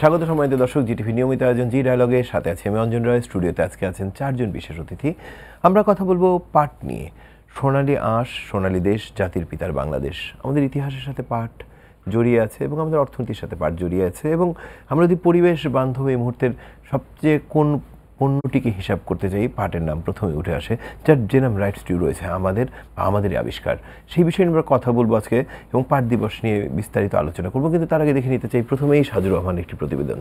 স্বাগত সম্মানিত দর্শক, জিটিভি নিয়মিত আয়োজন জি ডায়ালগে, সাথে আছে আমি অঞ্জন রায়। স্টুডিওতে আজকে আছেন চারজন বিশেষ অতিথি। আমরা কথা বলবো পাট নিয়ে। সোনালী আঁশ, সোনালী দেশ, জাতির পিতার বাংলাদেশ। আমাদের ইতিহাসের সাথে পাট জড়িয়ে আছে এবং আমাদের অর্থনীতির সাথে পাট জড়িয়ে আছে। এবং আমরা যদি পরিবেশ বান্ধব এই মুহূর্তের সবচেয়ে কোন পণ্যটিকে হিসাব করতে চাই, পাটের নাম প্রথমে উঠে আসে, যার জেনাম রাইটস টিউ রয়েছে আমাদেরই আবিষ্কার। সেই বিষয়ে আমরা কথা বলবো আজকে এবং পাট দিবস নিয়ে বিস্তারিত আলোচনা করবো। কিন্তু তার আগে দেখে নিতে চাই প্রথমেই সাজুর রহমান একটি প্রতিবেদন।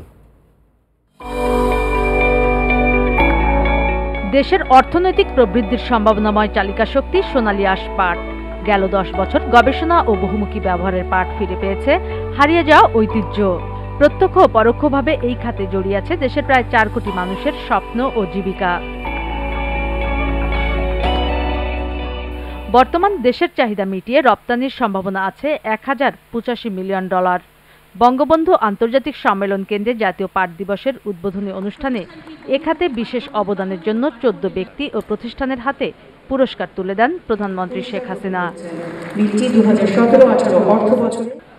দেশের অর্থনৈতিক প্রবৃদ্ধির সম্ভাবনাময় চালিকা শক্তি সোনালী আঁশ পাট। গেল 10 বছর গবেষণা ও বহুমুখী ব্যবহারের পাট ফিরে পেয়েছে হারিয়ে যাওয়া ঐতিহ্য। প্রত্যক্ষ ও পরোক্ষভাবে এই খাতে জড়িয়ে আছে দেশের প্রায় 4 কোটি মানুষের স্বপ্ন ও জীবিকা। বর্তমান দেশের চাহিদা মিটিয়ে রপ্তানির সম্ভাবনা আছে $1085 মিলিয়ন। বঙ্গবন্ধু আন্তর্জাতিক সম্মেলন কেন্দ্রে জাতীয় পাট দিবসের উদ্বোধনী অনুষ্ঠানে এ খাতে বিশেষ অবদানের জন্য 14 ব্যক্তি ও প্রতিষ্ঠানের হাতে পুরস্কার তুলে দেন প্রধানমন্ত্রী শেখ হাসিনা।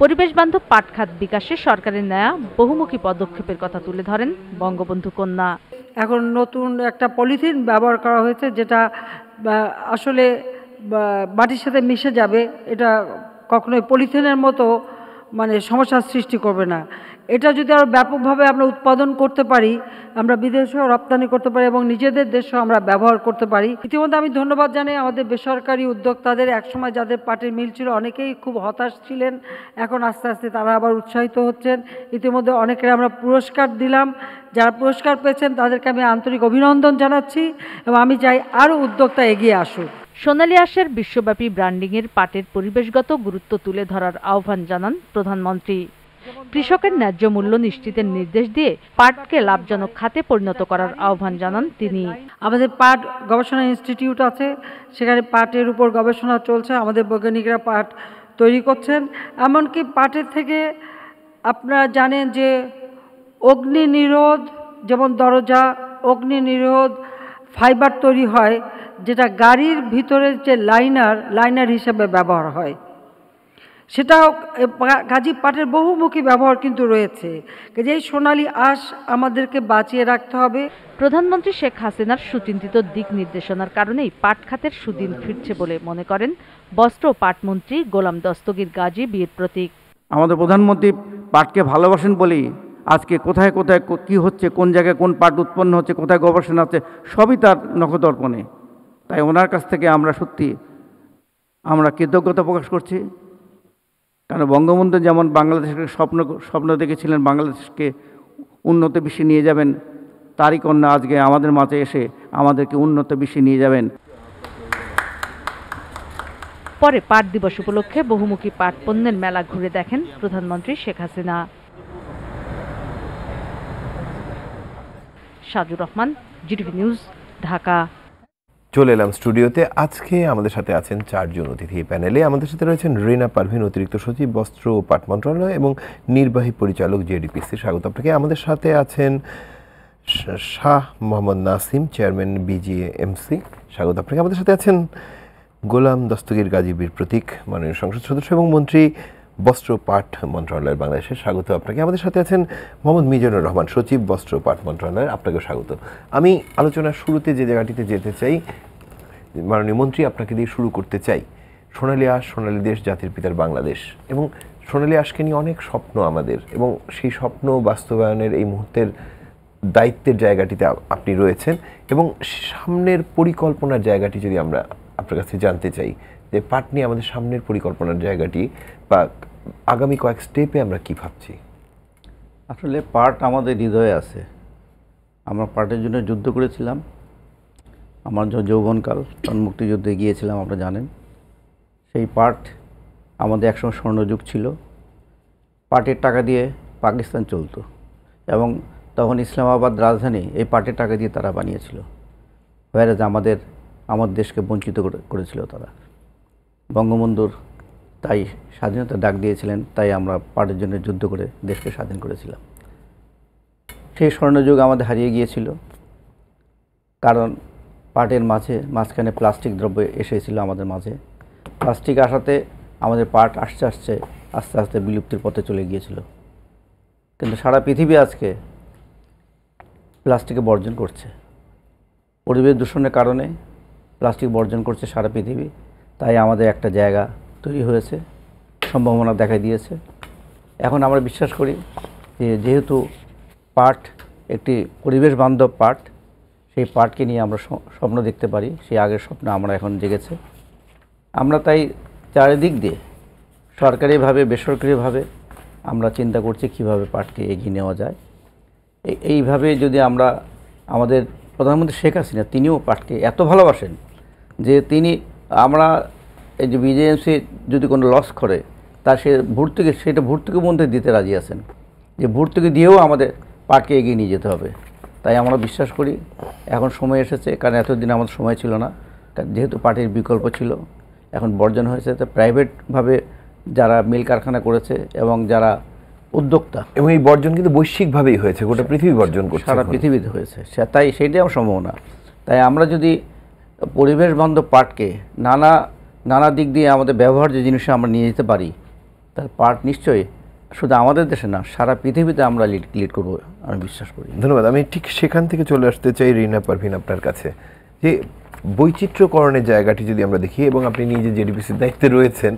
পরিবেশ বান্ধব পাট খাত বিকাশে সরকারের নেয়া বহুমুখী পদক্ষেপের কথা তুলে ধরেন বঙ্গবন্ধু কন্যা। এখন নতুন একটা পলিথিন ব্যবহার করা হয়েছে, যেটা আসলে মাটির সাথে মিশে যাবে। এটা কখনোই পলিথিনের মতো সমস্যার সৃষ্টি করবে না। এটা যদি আরও ব্যাপকভাবে আমরা উৎপাদন করতে পারি, আমরা বিদেশেও রপ্তানি করতে পারি এবং নিজেদের দেশেও আমরা ব্যবহার করতে পারি। ইতিমধ্যে আমি ধন্যবাদ জানাই আমাদের বেসরকারি উদ্যোক্তাদের। একসময় যাদের পাটের মিল ছিল অনেকেই খুব হতাশ ছিলেন, এখন আস্তে আস্তে তারা আবার উৎসাহিত হচ্ছেন। ইতিমধ্যে অনেকের আমরা পুরস্কার দিলাম। যারা পুরস্কার পেয়েছেন তাদেরকে আমি আন্তরিক অভিনন্দন জানাচ্ছি এবং আমি চাই আরও উদ্যোক্তা এগিয়ে আসুক। সোনালী আঁশের বিশ্বব্যাপী ব্র্যান্ডিংয়ের পাটের পরিবেশগত গুরুত্ব তুলে ধরার আহ্বান জানান প্রধানমন্ত্রী। কৃষকের ন্যায্য মূল্য নিশ্চিতের নির্দেশ দিয়ে পাটকে লাভজনক খাতে পরিণত করার আহ্বান জানান তিনি। আমাদের পাট গবেষণা ইনস্টিটিউট আছে, সেখানে পাটের উপর গবেষণা চলছে। আমাদের বৈজ্ঞানিকরা পাট তৈরি করছেন। এমনকি পাটের থেকে আপনারা জানেন যে অগ্নি নিরোধ, যেমন দরজা, অগ্নি নিরোধ ফাইবার তৈরি হয়, যেটা গাড়ির ভিতরের যে লাইনার হিসেবে ব্যবহার হয়। সেটাও কাজী পাটের বহুমুখী ব্যবহার কিন্তু রয়েছে। এই সোনালী আঁশ আমাদেরকে বাঁচিয়ে রাখতে হবে। প্রধানমন্ত্রী শেখ হাসিনার সুচিন্তিত দিক নির্দেশনার কারণেই পাট খাতের সুদিন ফিরছে বলে মনে করেন বস্ত্র ও পাট মন্ত্রী গোলাম দস্তগীর গাজী বীর প্রতীক। আমাদের প্রধানমন্ত্রী পাটকে ভালোবাসেন বলেই আজকে কোথায় কোথায় কি হচ্ছে, কোন জায়গায় কোন পাট উৎপন্ন হচ্ছে, কোথায় গবেষণা হচ্ছে, সবই তার নখদর্পণে। তাই ওনার কাছ থেকে আমরা কৃতজ্ঞতা প্রকাশ করছি। কারণ বঙ্গবন্ধু যেমন বাংলাদেশকে স্বপ্ন দেখেছিলেন বাংলাদেশকে উন্নত বিশ্বে নিয়ে যাবেন, তারই কন্যা আজকে আমাদের মাঝে এসে আমাদেরকে উন্নত বিশ্বে নিয়ে যাবেন। পরে পাট দিবস উপলক্ষে বহুমুখী পাট পণ্যের মেলা ঘুরে দেখেন প্রধানমন্ত্রী শেখ হাসিনা। Sajur Rahman, GTV news, Dhaka. চলে এলাম স্টুডিওতে। আজকে আমাদের সাথে আছেন চারজন অতিথি প্যানেলে। আমাদের সাথে রয়েছেন রিনা পারভিন, অতিরিক্ত সচিব, বস্ত্র ও পাট মন্ত্রণালয় এবং নির্বাহী পরিচালক, জেডিপিসি। স্বাগত আপনাকে। আমাদের সাথে আছেন শাহ মোহাম্মদ নাসিম, চেয়ারম্যান, বিজিএমসি। স্বাগত আপনাকে। আমাদের সাথে আছেন গোলাম দস্তগীর গাজী বীর প্রতীক, মাননীয় সংসদ সদস্য এবং মন্ত্রী, বস্ত্র পাট মন্ত্রণালয়ের বাংলাদেশে। স্বাগত আপনাকে। আমাদের সাথে আছেন মোহাম্মদ মিজানুর রহমান, সচিব, বস্ত্র পাট মন্ত্রণালয়ের। আপনাকেও স্বাগত। আমি আলোচনার শুরুতে যে জায়গাটিতে যেতে চাই, মাননীয় মন্ত্রী আপনাকে দিয়ে শুরু করতে চাই। সোনালী আঁশ, সোনালী দেশ, জাতির পিতার বাংলাদেশ। এবং সোনালী আঁশকে নিয়ে অনেক স্বপ্ন আমাদের, এবং সেই স্বপ্ন বাস্তবায়নের এই মুহূর্তের দায়িত্বের জায়গাটিতে আপনি রয়েছেন। এবং সামনের পরিকল্পনার জায়গাটি যদি আমরা আপনার কাছে জানতে চাই, যে পাট নিয়ে আমাদের সামনের পরিকল্পনার জায়গাটি বা আগামী কয়েক স্টেপে আমরা কি ভাবছি। আসলে পাট আমাদের হৃদয়ে আছে। আমরা পাটের জন্য যুদ্ধ করেছিলাম। আমার যৌবনকাল, তখন মুক্তিযুদ্ধে গিয়েছিলাম, আপনারা জানেন। সেই পাট আমাদের একসময় স্বর্ণযুগ ছিল। পাটের টাকা দিয়ে পাকিস্তান চলতো এবং তখন ইসলামাবাদ রাজধানী এই পাটের টাকা দিয়ে তারা বানিয়েছিল। হোয়ারেজ আমাদের দেশকে বঞ্চিত করেছিল তারা। বঙ্গবন্ধুর তাই স্বাধীনতা ডাক দিয়েছিলেন, তাই আমরা পাটের জন্য যুদ্ধ করে দেশকে স্বাধীন করেছিলাম। সেই স্বর্ণযুগ আমাদের হারিয়ে গিয়েছিল, কারণ পাটের মাঝখানে প্লাস্টিক দ্রব্য এসেছিল আমাদের মাঝে। প্লাস্টিক আসাতে আমাদের পাট আস্তে আস্তে বিলুপ্তির পথে চলে গিয়েছিল। কিন্তু সারা পৃথিবী আজকে প্লাস্টিকে বর্জন করছে। পরিবেশ দূষণের কারণে প্লাস্টিক বর্জন করছে সারা পৃথিবী। তাই আমাদের একটা জায়গা তৈরি হয়েছে, সম্ভাবনা দেখা দিয়েছে। এখন আমরা বিশ্বাস করি যে যেহেতু পাট একটি পরিবেশ বান্ধব পাট, সেই পাটকে নিয়ে আমরা স্বপ্ন দেখতে পারি। সেই আগের স্বপ্ন আমরা এখন জেগেছে। আমরা তাই চারিদিক দিয়ে সরকারিভাবে বেসরকারিভাবে আমরা চিন্তা করছি কীভাবে পাটকে এগিয়ে নেওয়া যায়। এইভাবে যদি আমরা, আমাদের প্রধানমন্ত্রী শেখ হাসিনা তিনিও পাটকে এত ভালোবাসেন যে আমরা এই যে বিজেএমসি যদি কোনো লস করে তার সেটা ভর্তুকি মধ্যে দিতে রাজি আছেন, যে ভর্তুকি দিয়েও আমাদের পাটকে এগিয়ে নিয়ে যেতে হবে। তাই আমরা বিশ্বাস করি এখন সময় এসেছে, কারণ এতদিন আমাদের সময় ছিল না, যেহেতু পাটের বিকল্প ছিল, এখন বর্জন হয়েছে। তো প্রাইভেটভাবে যারা মিল কারখানা করেছে এবং যারা উদ্যোক্তা, এবং এই বর্জন কিন্তু বৈশ্বিকভাবেই হয়েছে, গোটা পৃথিবী বর্জন করছে, সারা পৃথিবীতে হয়েছে। তাই সেইটাই আমার সম্ভাবনা। তাই আমরা যদি পরিবেশ বান্ধব পাটকে নানা দিক দিয়ে আমাদের ব্যবহার্য জিনিসে আমরা নিয়ে যেতে পারি, তার পাট নিশ্চয়ই শুধু আমাদের দেশে না, সারা পৃথিবীতে আমরা লিড করবো, আমি বিশ্বাস করি। ধন্যবাদ। আমি ঠিক সেখান থেকে চলে আসতে চাই রিনা পারভীন আপনার কাছে, যে বৈচিত্র্যকরণের জায়গাটি যদি আমরা দেখি, এবং আপনি নিজে জেডিপিসির দায়িত্বে রয়েছেন,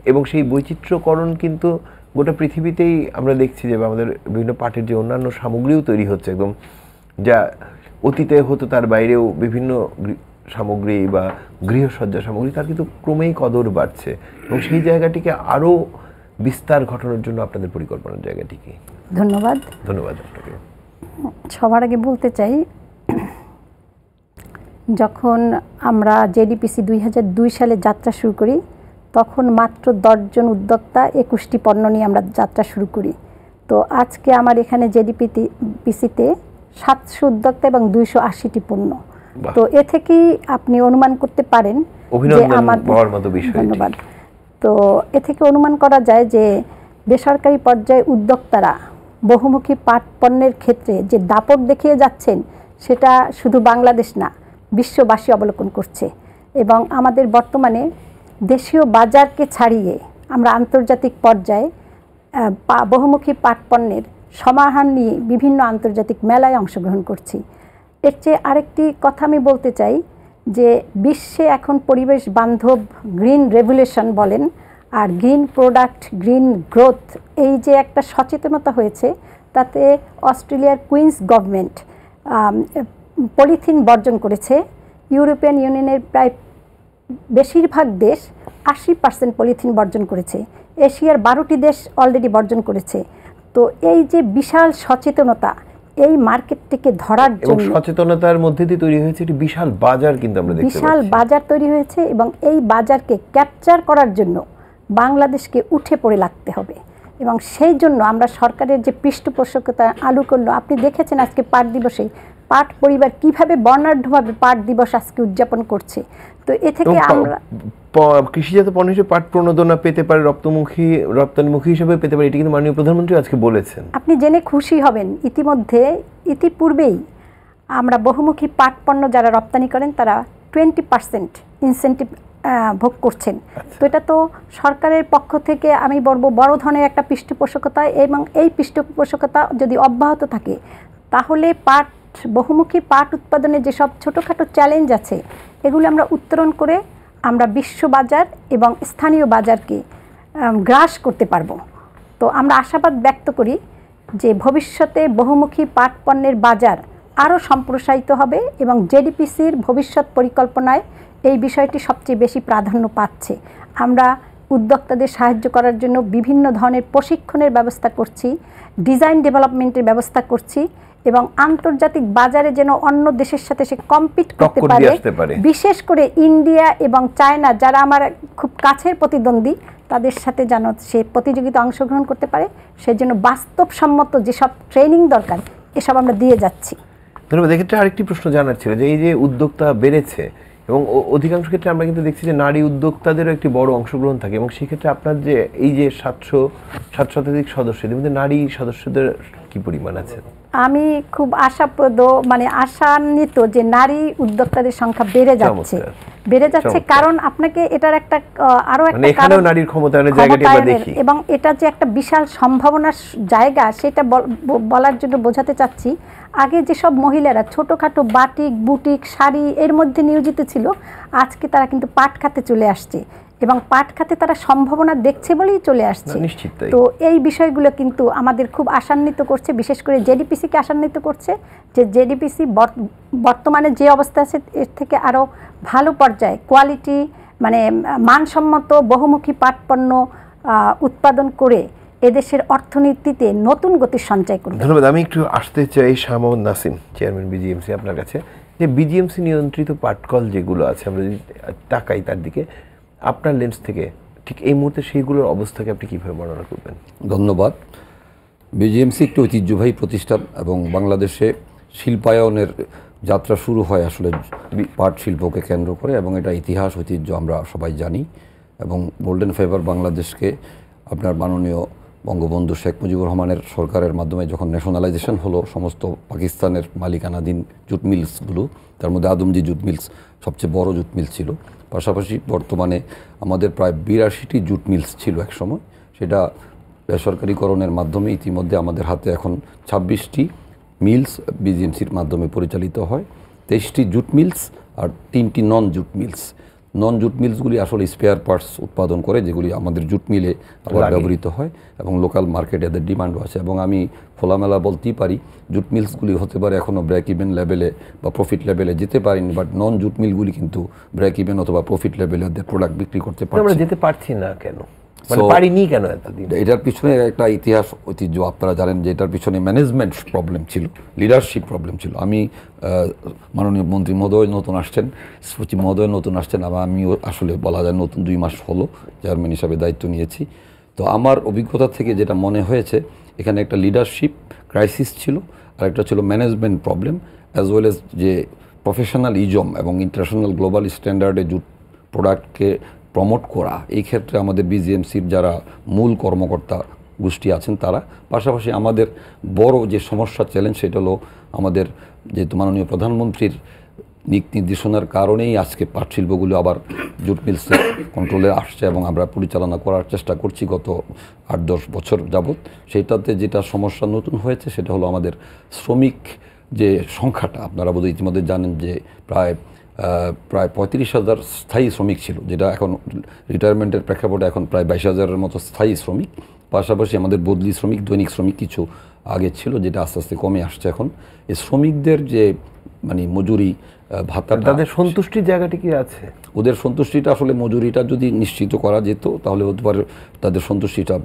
এবং সেই বৈচিত্র্যকরণ কিন্তু গোটা পৃথিবীতেই আমরা দেখছি যে আমাদের বিভিন্ন পাটের যে অন্যান্য সামগ্রীও তৈরি হচ্ছে, একদম যা অতীতে হতো তার বাইরেও বিভিন্ন সামগ্রী বা গৃহসজ্জা সামগ্রী, তার কিন্তু ক্রমেই কদর বাড়ছে, এবং সেই জায়গাটিকে আরও বিস্তার ঘটানোর জন্য আপনাদের পরিকল্পনার জায়গাটি কি? ধন্যবাদ। ধন্যবাদ আপনাকে। সবার আগে বলতে চাই, যখন আমরা জেডিপিসি 2002 সালে যাত্রা শুরু করি, তখন মাত্র 10 জন উদ্যোক্তা 21টি পণ্য নিয়ে আমরা যাত্রা শুরু করি। তো আজকে আমার এখানে জেডিপিসিতে 700 উদ্যোক্তা এবং 280টি পণ্য। তো এ থেকেই আপনি অনুমান করতে পারেন যে ধন্যবাদ। তো এ থেকে অনুমান করা যায় যে বেসরকারি পর্যায়ে উদ্যোক্তারা বহুমুখী পাট পণ্যের ক্ষেত্রে যে দাপট দেখিয়ে যাচ্ছেন, সেটা শুধু বাংলাদেশ না, বিশ্ববাসী অবলোকন করছে। এবং আমাদের বর্তমানে দেশীয় বাজারকে ছাড়িয়ে আমরা আন্তর্জাতিক পর্যায়ে বহুমুখী পাট পণ্যের সমাহার নিয়ে বিভিন্ন আন্তর্জাতিক মেলায় অংশগ্রহণ করছি। এর চেয়ে আরেকটি কথা আমি বলতে চাই যে বিশ্বে এখন পরিবেশ বান্ধব গ্রিন রেভলিউশন বলেন আর গ্রিন প্রোডাক্ট গ্রিন গ্রোথ, এই যে একটা সচেতনতা হয়েছে, তাতে অস্ট্রেলিয়ার কুইন্স গভর্নমেন্ট পলিথিন বর্জন করেছে। ইউরোপিয়ান ইউনিয়নের প্রায় বেশিরভাগ দেশ 80% পলিথিন বর্জন করেছে। এশিয়ার 12টি দেশ অলরেডি বর্জন করেছে। তো এই যে বিশাল সচেতনতা, এই মার্কেটটিকে ধরার জন্য সচেতনতার মধ্যে দিয়ে তৈরি হয়েছে একটি বিশাল বাজার, কিন্তু আমরা দেখতে পাচ্ছি বিশাল বাজার তৈরি হয়েছে, এবং এই বাজারকে ক্যাপচার করার জন্য বাংলাদেশকে উঠে পড়ে লাগতে হবে। এবং সেই জন্য আমরা সরকারের যে পৃষ্ঠপোষকতা আলু করলো, আপনি দেখেছেন আজকে পাট দিবসে পাট পরিবার কিভাবে বর্ণাঢ্যভাবে পাট দিবস আজকে উদযাপন করছে। তো এ থেকে আমরা কৃষিজাত পণ্য হিসেবে পাট প্রণোদনা পেতে পারে, রপ্তানিমুখী হিসেবে পেতে পারে, এটি কিন্তু মাননীয় প্রধানমন্ত্রী আজকে বলেছেন। আপনি জেনে খুশি হবেন, ইতিপূর্বেই আমরা বহুমুখী পাট পণ্য যারা রপ্তানি করেন তারা 20% ইনসেন্টিভ ভোগ করছেন। তো এটা তো সরকারের পক্ষ থেকে আমি বলবো বড় ধরনের একটা পৃষ্ঠপোষকতা, এবং এই পৃষ্ঠপোষকতা যদি অব্যাহত থাকে তাহলে বহুমুখী পাট উৎপাদনে যেসব ছোটোখাটো চ্যালেঞ্জ আছে, এগুলো আমরা উত্তরণ করে আমরা বিশ্ববাজার এবং স্থানীয় বাজারকে গ্রাস করতে পারবো। তো আমরা আশাবাদ ব্যক্ত করি যে ভবিষ্যতে বহুমুখী পাট পণ্যের বাজার আরও সম্প্রসারিত হবে, এবং জেডিপিসির ভবিষ্যৎ পরিকল্পনায় এই বিষয়টি সবচেয়ে বেশি প্রাধান্য পাচ্ছে। আমরা উদ্যোক্তাদের সাহায্য করার জন্য বিভিন্ন ধরনের প্রশিক্ষণের ব্যবস্থা করছি, ডিজাইন ডেভেলপমেন্টের ব্যবস্থা করছি, এবং আন্তর্জাতিক বাজারে যেন অন্য দেশের সাথে সে কম্পিট করতে পারে, বিশেষ করে ইন্ডিয়া এবং চায়না যারা আমার খুব কাছের প্রতিদ্বন্দ্বী, তাদের সাথে যেন সে প্রতিযোগিতা অংশগ্রহণ করতে পারে। সেজন্য বাস্তবসম্মত যেসব ট্রেনিং দরকার এসব আমরা দিয়ে যাচ্ছি। ধন্যবাদ। এক্ষেত্রে আরেকটি প্রশ্ন জানার ছিল যে এই যে উদ্যোক্তা বেড়েছে, এবং অধিকাংশ ক্ষেত্রে আমরা কিন্তু দেখছি যে নারী উদ্যোক্তাদেরও একটি বড় অংশগ্রহণ থাকে, এবং সেক্ষেত্রে আপনার যে এই যে 700 শতাধিক সদস্য, এর মধ্যে নারী সদস্যদের কি পরিমাণ আছে? আমি খুব আশাপ্রদ মানে আশান্বিত যে নারী উদ্যোক্তাদের সংখ্যা বেড়ে যাচ্ছে। কারণ আপনাকে এটার একটা আরো একটা এখানেও নারীর ক্ষমতায়নের জায়গাটি আমরা দেখি, এবং এটা যে একটা বিশাল সম্ভাবনার জায়গা সেটা বলার জন্য বোঝাতে চাচ্ছি। আগে যেসব মহিলারা ছোটখাটো বাটিক বুটিক শাড়ি এর মধ্যে নিয়োজিত ছিল, আজকে তারা কিন্তু পাট খাতে চলে আসছে এবং পাট খাতে তারা সম্ভাবনা দেখছে বলেই চলে আসছে। তো এই বিষয়গুলো কিন্তু আমাদের খুব আশান্বিত করছে, বিশেষ করে জেডিপিসিকে আশান্বিত করছে যে জেডিপিসি বর্তমানে যে অবস্থা আছে এর থেকে আরও ভালো পর্যায়ে কোয়ালিটি মানে মানসম্মত বহুমুখী পাট পণ্য উৎপাদন করে এদেশের অর্থনীতিতে নতুন গতির সঞ্চয় করবে। ধন্যবাদ। আমি একটু আসতে চাই শাহ মোহাম্মদ নাসিম, চেয়ারম্যান বিজিএমসি, আপনার কাছে। যে বিজিএমসি নিয়ন্ত্রিত পাটকল যেগুলো আছে, আমরা যদি তাকাই তার দিকে, আপনার লেন্স থেকে ঠিক এই মুহূর্তে সেইগুলোর অবস্থাকে আপনি কীভাবে বর্ণনা করবেন? ধন্যবাদ। বিজিএমসি একটি ঐতিহ্যবাহী প্রতিষ্ঠান এবং বাংলাদেশে শিল্পায়নের যাত্রা শুরু হয় আসলে পাট শিল্পকে কেন্দ্র করে, এবং এটা ইতিহাস ঐতিহ্য আমরা সবাই জানি। এবং গোল্ডেন ফাইবার বাংলাদেশকে আপনার মাননীয় বঙ্গবন্ধু শেখ মুজিবুর রহমানের সরকারের মাধ্যমে যখন ন্যাশনালাইজেশন হলো সমস্ত পাকিস্তানের মালিকানাধীন জুট মিলসগুলো, তার মধ্যে আদমজি জুট মিলস সবচেয়ে বড় জুট মিল ছিল। পাশাপাশি বর্তমানে আমাদের প্রায় 82টি জুট মিলস ছিল একসময়, সেটা বেসরকারিকরণের মাধ্যমে ইতিমধ্যে আমাদের হাতে এখন 26টি মিলস বিজিএমসির মাধ্যমে পরিচালিত হয়। 23টি জুট মিলস আর 3টি নন জুট মিলস। নন জুট মিলসগুলি আসলে স্পেয়ার পার্টস উৎপাদন করে, যেগুলি আমাদের জুট মিলে আবার ব্যবহৃত হয় এবং লোকাল মার্কেটে এদের ডিমান্ডও আছে। এবং আমি খোলামেলা বলতেই পারি, জুট মিলসগুলি হতে পারে এখনও ব্রেক ইভেন লেভেলে বা প্রফিট লেভেলে যেতে পারেনি, বাট নন জুট মিলগুলি কিন্তু ব্রেক ইভেন অথবা প্রফিট লেভেলে ওদের প্রোডাক্ট বিক্রি করতে পারছে। আমরা যেতে পারছি না কেন, পারিনি কেন এতদিন? এটার পিছনে একটা ইতিহাস ঐতিহ্য আপনারা জানেন যে এটার পিছনে ম্যানেজমেন্ট প্রবলেম ছিল, লিডারশিপ প্রবলেম ছিল। আমি মাননীয় মন্ত্রী মহোদয় নতুন আসছেন, সচিব মহোদয় নতুন আসছেন, আমিও আসলে বলা যায় নতুন 2 মাস হলো চেয়ারম্যান হিসাবে দায়িত্ব নিয়েছি। তো আমার অভিজ্ঞতা থেকে যেটা মনে হয়েছে, এখানে একটা লিডারশিপ ক্রাইসিস ছিল, আর একটা ছিল management problem, as well as যে প্রফেশনালিজম এবং ইন্টারন্যাশনাল গ্লোবাল স্ট্যান্ডার্ডে জুট প্রোডাক্টকে প্রমোট করা। এই ক্ষেত্রে আমাদের বিজিএমসির যারা মূল কর্মকর্তা গোষ্ঠী আছেন তারা, পাশাপাশি আমাদের বড় যে সমস্যা চ্যালেঞ্জ সেটা হলো আমাদের যেহেতু মাননীয় প্রধানমন্ত্রীর দিক নির্দেশনার কারণেই আজকে পাট শিল্পগুলো আবার জুট মিলসের কন্ট্রোলে আসছে এবং আমরা পরিচালনা করার চেষ্টা করছি গত 8-10 বছর যাবৎ। সেইটাতে যেটা সমস্যা নতুন হয়েছে সেটা হলো আমাদের শ্রমিক যে সংখ্যাটা, আপনারা বোধহয় ইতিমধ্যে জানেন যে প্রায় 35,000 স্থায়ী শ্রমিক ছিল, যেটা এখন রিটায়ারমেন্টের প্রেক্ষাপটে এখন প্রায় 22,000-এর মতো স্থায়ী শ্রমিক। পাশাপাশি আমাদের বদলি শ্রমিক, দৈনিক শ্রমিক কিছু আগে ছিল, যেটা আস্তে আস্তে কমে আসছে। এখন এই শ্রমিকদের যে মানে মজুরি ভাতা, তাদের সন্তুষ্টির জায়গাটি কি আছে? ওদের সন্তুষ্টিটা আসলে মজুরিটা যদি নিশ্চিত করা যেত তাহলে হতে পারে তাদের সন্তুষ্টিটা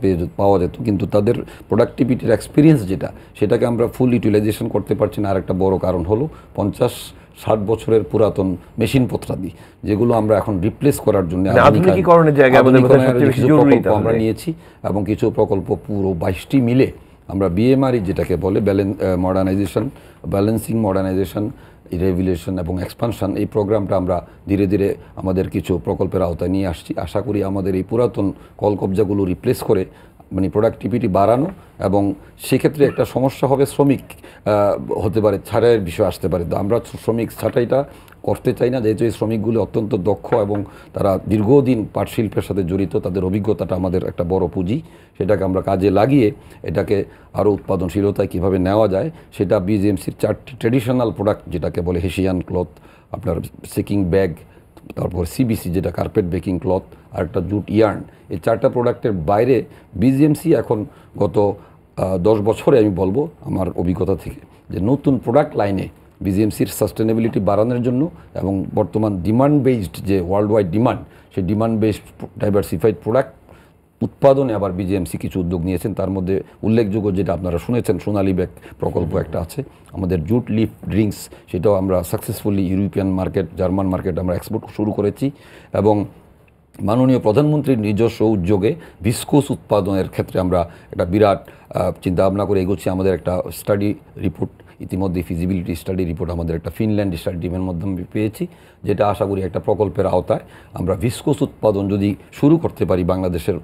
পাওয়া যেত, কিন্তু তাদের প্রোডাক্টিভিটির এক্সপিরিয়েন্স যেটা, সেটাকে আমরা ফুল ইউটিলাইজেশন করতে পারছি না। আর একটা বড় কারণ হলো 50-60 বছরের পুরাতন মেশিনপত্রাদি, যেগুলো আমরা এখন রিপ্লেস করার জন্য আমরা নিয়েছি, এবং কিছু প্রকল্প পুরো 22টি মিলে আমরা বিএমআরই যেটাকে বলে মডার্নাইজেশন, ব্যালেন্সিং মডার্নাইজেশন, রেভিলেশন এবং এক্সপানশন, এই প্রোগ্রামটা আমরা ধীরে ধীরে আমাদের কিছু প্রকল্পের আওতায় নিয়ে আসছি। আশা করি আমাদের এই পুরাতন কলকবজাগুলো রিপ্লেস করে মানে প্রোডাক্টিভিটি বাড়ানো, এবং সেক্ষেত্রে একটা সমস্যা হবে শ্রমিক হতে পারে ছাঁটাইয়ের বিষয় আসতে পারে। তো আমরা শ্রমিক ছাঁটাইটা করতে চাই না, যেহেতু এই শ্রমিকগুলো অত্যন্ত দক্ষ এবং তারা দীর্ঘদিন পাট শিল্পের সাথে জড়িত, তাদের অভিজ্ঞতাটা আমাদের একটা বড় পুঁজি। সেটাকে আমরা কাজে লাগিয়ে এটাকে আরও উৎপাদনশীলতায় কীভাবে নেওয়া যায়, সেটা বিজিএমসির 4টি ট্রেডিশনাল প্রোডাক্ট যেটাকে বলে হেসিয়ান ক্লথ, আপনার সেকিং ব্যাগ, তারপর সিবিসি যেটা কার্পেট বেকিং ক্লথ, আর একটা জুট ইয়ার্ন, এই 4টা প্রোডাক্টের বাইরে বিজিএমসি এখন গত 10 বছরে আমি বলবো আমার অভিজ্ঞতা থেকে যে নতুন প্রোডাক্ট লাইনে বিজিএমসির সাস্টেনেবিলিটি বাড়ানোর জন্য এবং বর্তমান ডিমান্ড বেসড যে ওয়ার্ল্ড ওয়াইড ডিমান্ড, সেই ডিমান্ড বেসড ডাইভার্সিফাইড প্রোডাক্ট উৎপাদনে আবার বিজিএমসি কিছু উদ্যোগ নিয়েছেন। তার মধ্যে উল্লেখযোগ্য যেটা আপনারা শুনেছেন, সোনালী ব্যাগ প্রকল্প একটা আছে, আমাদের জুট লিফ ড্রিঙ্কস, সেটাও আমরা successfully European market, German market আমরা এক্সপোর্ট শুরু করেছি। এবং মাননীয় প্রধানমন্ত্রীর নিজস্ব উদ্যোগে ভিসকোস উৎপাদনের ক্ষেত্রে আমরা একটা বিরাট চিন্তাভাবনা করে এগোচ্ছি। আমাদের একটা স্টাডি রিপোর্ট ইতিমধ্যে ফিজিবিলিটি স্টাডি রিপোর্ট আমাদের একটা ফিনল্যান্ড স্টাডি টিমের মাধ্যমে পেয়েছি, যেটা আশা করি একটা প্রকল্পের আওতায় আমরা ভিসকোস উৎপাদন যদি শুরু করতে পারি বাংলাদেশের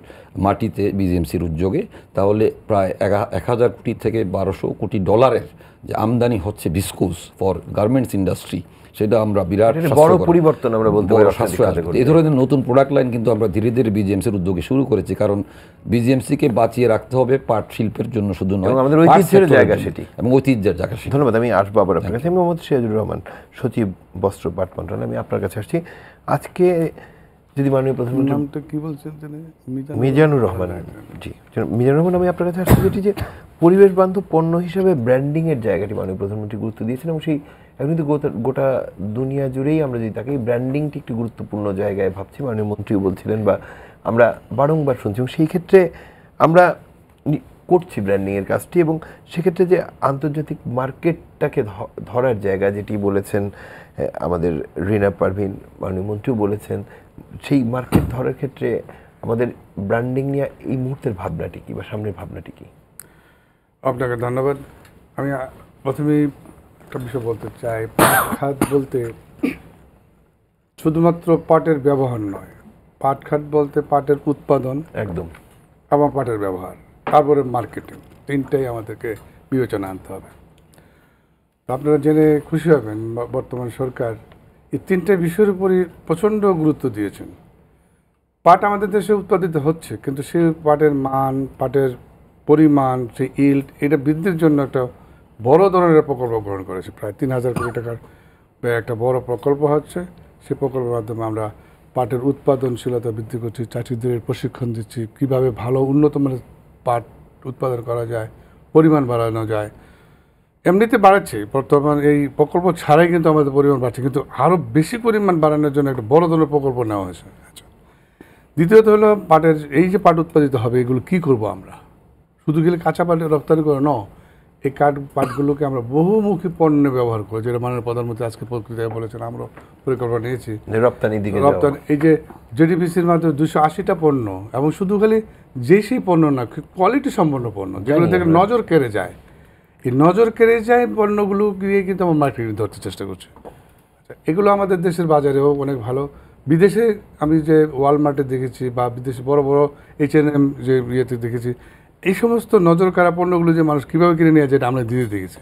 মাটিতে বিজিএমসির উদ্যোগে, তাহলে প্রায় 1000 কোটি থেকে 1200 কোটি ডলারের যে আমদানি হচ্ছে ভিসকোস ফর গার্মেন্টস ইন্ডাস্ট্রি, সেটা আমরা বিরাট বড় পরিবর্তন আমরা বলতে পারি। এই ধরনের নতুন প্রোডাক্ট লাইন কিন্তু আমরা ধীরে ধীরে বিজিএমসির উদ্যোগে শুরু করেছি, কারণ বিজিএমসিকে বাঁচিয়ে রাখতে হবে পাট শিল্পের জন্য শুধু নয়, আমাদের ঐতিহ্যের জায়গা সেটি এবং ঐতিহ্যের জায়গা সেটি। ধন্যবাদ। আমি আসবো আবার আপনার কাছে। আমি মোহাম্মদ সিরাজুর রহমান, সচিব বস্ত্র পাট মন্ত্রণালয়, আমি আপনার কাছে আসছি। আজকে যদি মাননীয় প্রধানমন্ত্রী নামটা কি বলছেন তিনি? মিজানুর রহমান, জি মিজানুর রহমান, আমি আপনার কাছে আসছি যেটি যে পরিবেশ বান্ধব পণ্য হিসেবে ব্র্যান্ডিংয়ের জায়গাটি মাননীয় প্রধানমন্ত্রী গুরুত্ব দিয়েছেন, এবং সেই এখন কিন্তু গোটা দুনিয়া জুড়েই আমরা যদি তাকে ব্র্যান্ডিংটি একটি গুরুত্বপূর্ণ জায়গায় ভাবছি, মাননীয় মন্ত্রীও বলছিলেন বা আমরা বারংবার শুনছি, এবং সেই ক্ষেত্রে আমরা করছি ব্র্যান্ডিংয়ের কাজটি, এবং সেক্ষেত্রে যে আন্তর্জাতিক মার্কেটটাকে ধরার জায়গা যেটি বলেছেন আমাদের রিনা পারভিন, মাননীয় মন্ত্রীও বলেছেন, সেই মার্কেট ধরার ক্ষেত্রে আমাদের ব্র্যান্ডিং নিয়ে এই মুহূর্তের ভাবনাটি কি বা সামনের ভাবনাটি কি? আপনাকে ধন্যবাদ। আমি প্রথমেই একটা বিষয় বলতে চাই, পাট খাত বলতে শুধুমাত্র পাটের ব্যবহার নয়, পাট খাত বলতে পাটের উৎপাদন একদম এবং পাটের ব্যবহার, তারপরে মার্কেটিং, তিনটাই আমাদেরকে বিবেচনা আনতে হবে। আপনারা জেনে খুশি হবেন বর্তমান সরকার এই তিনটে বিষয়ের উপরই প্রচণ্ড গুরুত্ব দিয়েছেন। পাট আমাদের দেশে উৎপাদিত হচ্ছে, কিন্তু সেই পাটের মান, পাটের পরিমাণ, সেই ইল্ড, এটা বৃদ্ধির জন্য একটা বড় ধরনের প্রকল্প গ্রহণ করেছে। প্রায় 3000 কোটি টাকার একটা বড় প্রকল্প হচ্ছে। সেই প্রকল্পের মাধ্যমে আমরা পাটের উৎপাদনশীলতা বৃদ্ধি করছি, চাষিদের প্রশিক্ষণ দিচ্ছি, কীভাবে ভালো উন্নত মানের পাট উৎপাদন করা যায়, পরিমাণ বাড়ানো যায়। এমনিতে বাড়াচ্ছে, বর্তমান এই প্রকল্প ছাড়াই কিন্তু আমাদের পরিমাণ বাড়ছে, কিন্তু আরও বেশি পরিমাণ বাড়ানোর জন্য একটা বড় ধরনের প্রকল্প নেওয়া হয়েছে। আচ্ছা, দ্বিতীয়ত হলো পাটের এই যে পাট উৎপাদিত হবে, এগুলো কি করব আমরা? শুধু গেলে কাঁচা পাট রপ্তানি করে ন, এই পাটগুলোকে আমরা বহুমুখী পণ্যে ব্যবহার করি, যেটা মাননীয় প্রধানমন্ত্রী আজকে প্রকৃতিতে বলেছেন, আমরা পরিকল্পনা নিয়েছি রপ্তানি দিকে। রপ্তানি এই যে জেডিপিসির মাধ্যমে 280টা পণ্য, এবং শুধু খালি সেই পণ্য না, কোয়ালিটি সম্পন্ন পণ্য যেগুলো থেকে নজর কেড়ে যায়, এই নজর কেড়ে যায় পণ্যগুলো গিয়ে কিন্তু আমরা মার্কেটিং ধরতে চেষ্টা করছি। আচ্ছা, এগুলো আমাদের দেশের বাজারেও অনেক ভালো। বিদেশে আমি যে ওয়ালমার্টে দেখেছি বা বিদেশে বড় বড় H&M যে ইয়েতে দেখেছি, এই সমস্ত নজর কাড়া পণ্যগুলো যে মানুষ কীভাবে কিনে নিয়ে যায়, এটা আমরা দিয়ে দেখেছি।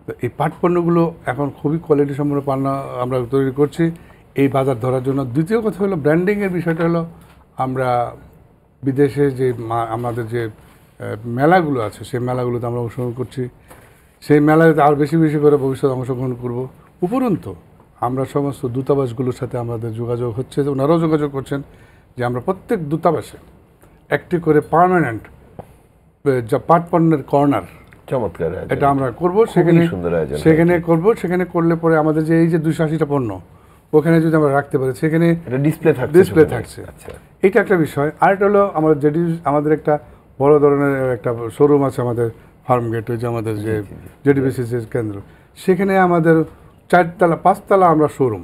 তো এই পাট পণ্যগুলো এখন খুবই কোয়ালিটি সম্পন্ন পণ্য আমরা তৈরি করছি এই বাজার ধরার জন্য। দ্বিতীয় কথা হলো ব্র্যান্ডিংয়ের বিষয়টা হলো, আমরা বিদেশে যে আমাদের যে মেলাগুলো আছে, সেই মেলাগুলোতে আমরা অংশগ্রহণ করছি, সেই মেলাতে আরও বেশি বেশি করে ভবিষ্যতে অংশগ্রহণ করব। উপরন্তু আমরা সমস্ত দূতাবাসগুলোর সাথে আমাদের যোগাযোগ হচ্ছে, ওনারাও যোগাযোগ করছেন, যে আমরা প্রত্যেক দূতাবাসে একটি করে পার্মানেন্ট যা পাট পণ্যের কর্নার, চমৎকার, এটা আমরা করব। সেখানে করব, সেখানে করলে পরে আমাদের যে এই যে 280টা পণ্য ওখানে যদি আমরা রাখতে পারি, সেখানে ডিসপ্লে থাকছে। এটা একটা বিষয়। আরেকটা হলো আমাদের একটা বড় ধরনের একটা শোরুম আছে আমাদের ফার্ম গেট, ওই যে আমাদের যে জেডিপিসি কেন্দ্র, সেখানে আমাদের 4তলা 5তলা আমরা শোরুম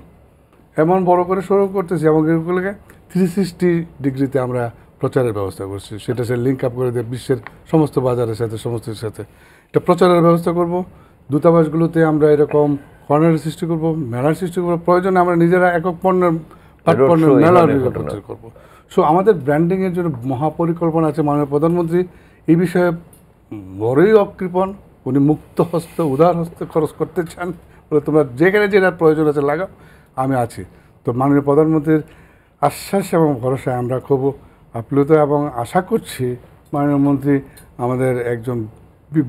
এমন বড় করে শোরুম করতেছি, এবং এগুলোকে 360 ডিগ্রিতে আমরা প্রচারের ব্যবস্থা করছি। সেটা সে লিঙ্ক আপ করে দিয়ে বিশ্বের সমস্ত বাজারের সাথে, সমস্ত সাথে এটা প্রচারের ব্যবস্থা করব। দূতাবাসগুলোতে আমরা এরকম কর্নারের সৃষ্টি করব, মেলার সৃষ্টি করব, প্রয়োজনে আমরা নিজেরা একক পণ্যের মেলার প্রচার করবো। সো আমাদের ব্র্যান্ডিংয়ের জন্য মহাপরিকল্পনা আছে। মাননীয় প্রধানমন্ত্রী এই বিষয়ে বড়ই অকৃপণ, উনি মুক্ত হস্তে, উদার হস্তে খরচ করতে চান, বলে তোমরা যেখানে যেটা প্রয়োজন আছে লাগাও, আমি আছি। তো মাননীয় প্রধানমন্ত্রীর আশ্বাস এবং ভরসায় আমরা খুব আপ্লুত, এবং আশা করছি মাননীয় মন্ত্রী আমাদের একজন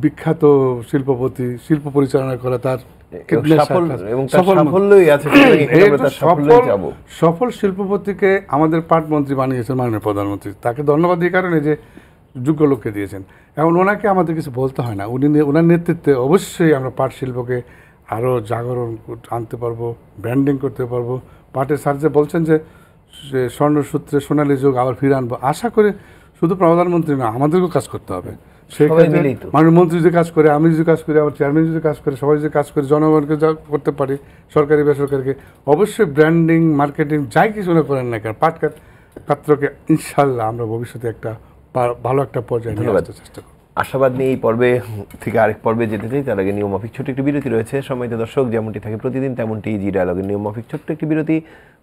বিখ্যাত শিল্পপতি, শিল্প পরিচালনা করে তার সফল শিল্পপতিকে আমাদের পাট মন্ত্রী বানিয়েছেন মাননীয় প্রধানমন্ত্রী। তাকে ধন্যবাদ এই কারণে যে যোগ্য লোককে দিয়েছেন, এখন ওনাকে আমাদের কিছু বলতে হয় না। ওনার নেতৃত্বে অবশ্যই আমরা পাট শিল্পকে আরও জাগরণ আনতে পারবো, ব্র্যান্ডিং করতে পারবো। পাটের স্যার যে বলছেন যে স্বর্ণসূত্রে সোনালী যুগ আবার ফিরে আনবো, আশা করে শুধু প্রধানমন্ত্রী না, আমাদেরকেও কাজ করতে হবে। সেক্ষেত্রে মাননীয় মন্ত্রী যদি কাজ করে, আমি যদি কাজ করি, আমার চেয়ারম্যান যদি কাজ করে, সবাই যদি কাজ করে, জনগণকে যা করতে পারি, সরকারি বেসরকারিকে, অবশ্যই ব্র্যান্ডিং, মার্কেটিং যাই কিছু না করেন না কেন, পাট ক্ষেত্রকে ইনশাল্লাহ আমরা ভবিষ্যতে একটা ভালো একটা পর্যায়ে নিয়ে আসতে চেষ্টা করব। আশাবাদ নিয়ে এই পর্বে থেকে আরেক পর্বে যেতে চাই, তার আগে নিয়মমাফিক ছোট্ট একটি বিরতি রয়েছে। সম্মানিত দর্শক, যেমনটি থাকে প্রতিদিন তেমনটি জি ডায়ালগের নিয়মমাফিক ছোট্ট একটি বিরতি।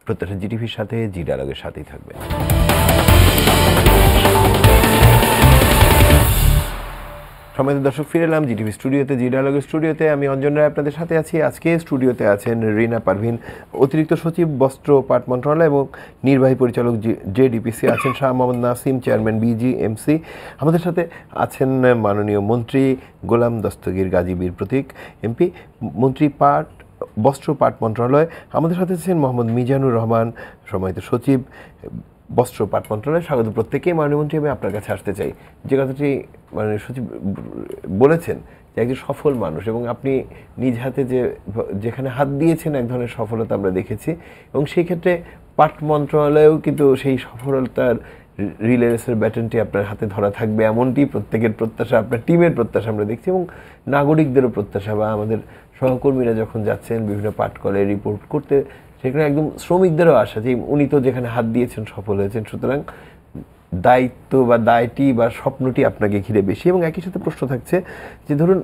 প্রত্যাশা জিটিভির সাথে, জি ডায়ালগের সাথেই থাকবে। সম্মানিত দর্শক, ফিরে এলাম জিটিভি স্টুডিওতে, জি ডায়ালগের স্টুডিওতে। আমি অঞ্জন রায় আপনাদের সাথে আছি। আজকে স্টুডিওতে আছেন রিনা পারভিন, অতিরিক্ত সচিব, বস্ত্র ও পাট মন্ত্রণালয় এবং নির্বাহী পরিচালক জেডিপিসি। আছেন শাহ মোহাম্মদ নাসিম, চেয়ারম্যান বিজিএমসি। আমাদের সাথে আছেন মাননীয় মন্ত্রী গোলাম দস্তগীর গাজী বীর প্রতীক এমপি, মন্ত্রী বস্ত্র পাট মন্ত্রণালয়। আমাদের সাথে আছেন মোহাম্মদ মিজানুর রহমান, সম্মানিত সচিব, বস্ত্র পাট মন্ত্রণালয়। স্বাগত প্রত্যেকেই। মাননীয় মন্ত্রী, আমি আপনার কাছে আসতে চাই। যে কথাটি মাননীয় সচিব বলেছেন যে একজন সফল মানুষ, এবং আপনি নিজ হাতে যেখানে হাত দিয়েছেন এক ধরনের সফলতা আমরা দেখেছি, এবং সেই ক্ষেত্রে পাট মন্ত্রণালয়েও কিন্তু সেই সফলতার রিলে রেসের ব্যাটনটি আপনার হাতে ধরা থাকবে, এমনটি প্রত্যেকের প্রত্যাশা, আপনার টিমের প্রত্যাশা আমরা দেখছি, এবং নাগরিকদেরও প্রত্যাশা। বা আমাদের সহকর্মীরা যখন যাচ্ছেন বিভিন্ন পাট কলে রিপোর্ট করতে, সেখানে একদম শ্রমিকদেরও আশা যে উনি তো যেখানে হাত দিয়েছেন সফল হয়েছেন, সুতরাং দায়িত্ব বা দায়টি বা স্বপ্নটি আপনাকে ঘিরে বেশি। এবং একই সাথে প্রশ্ন থাকছে যে ধরুন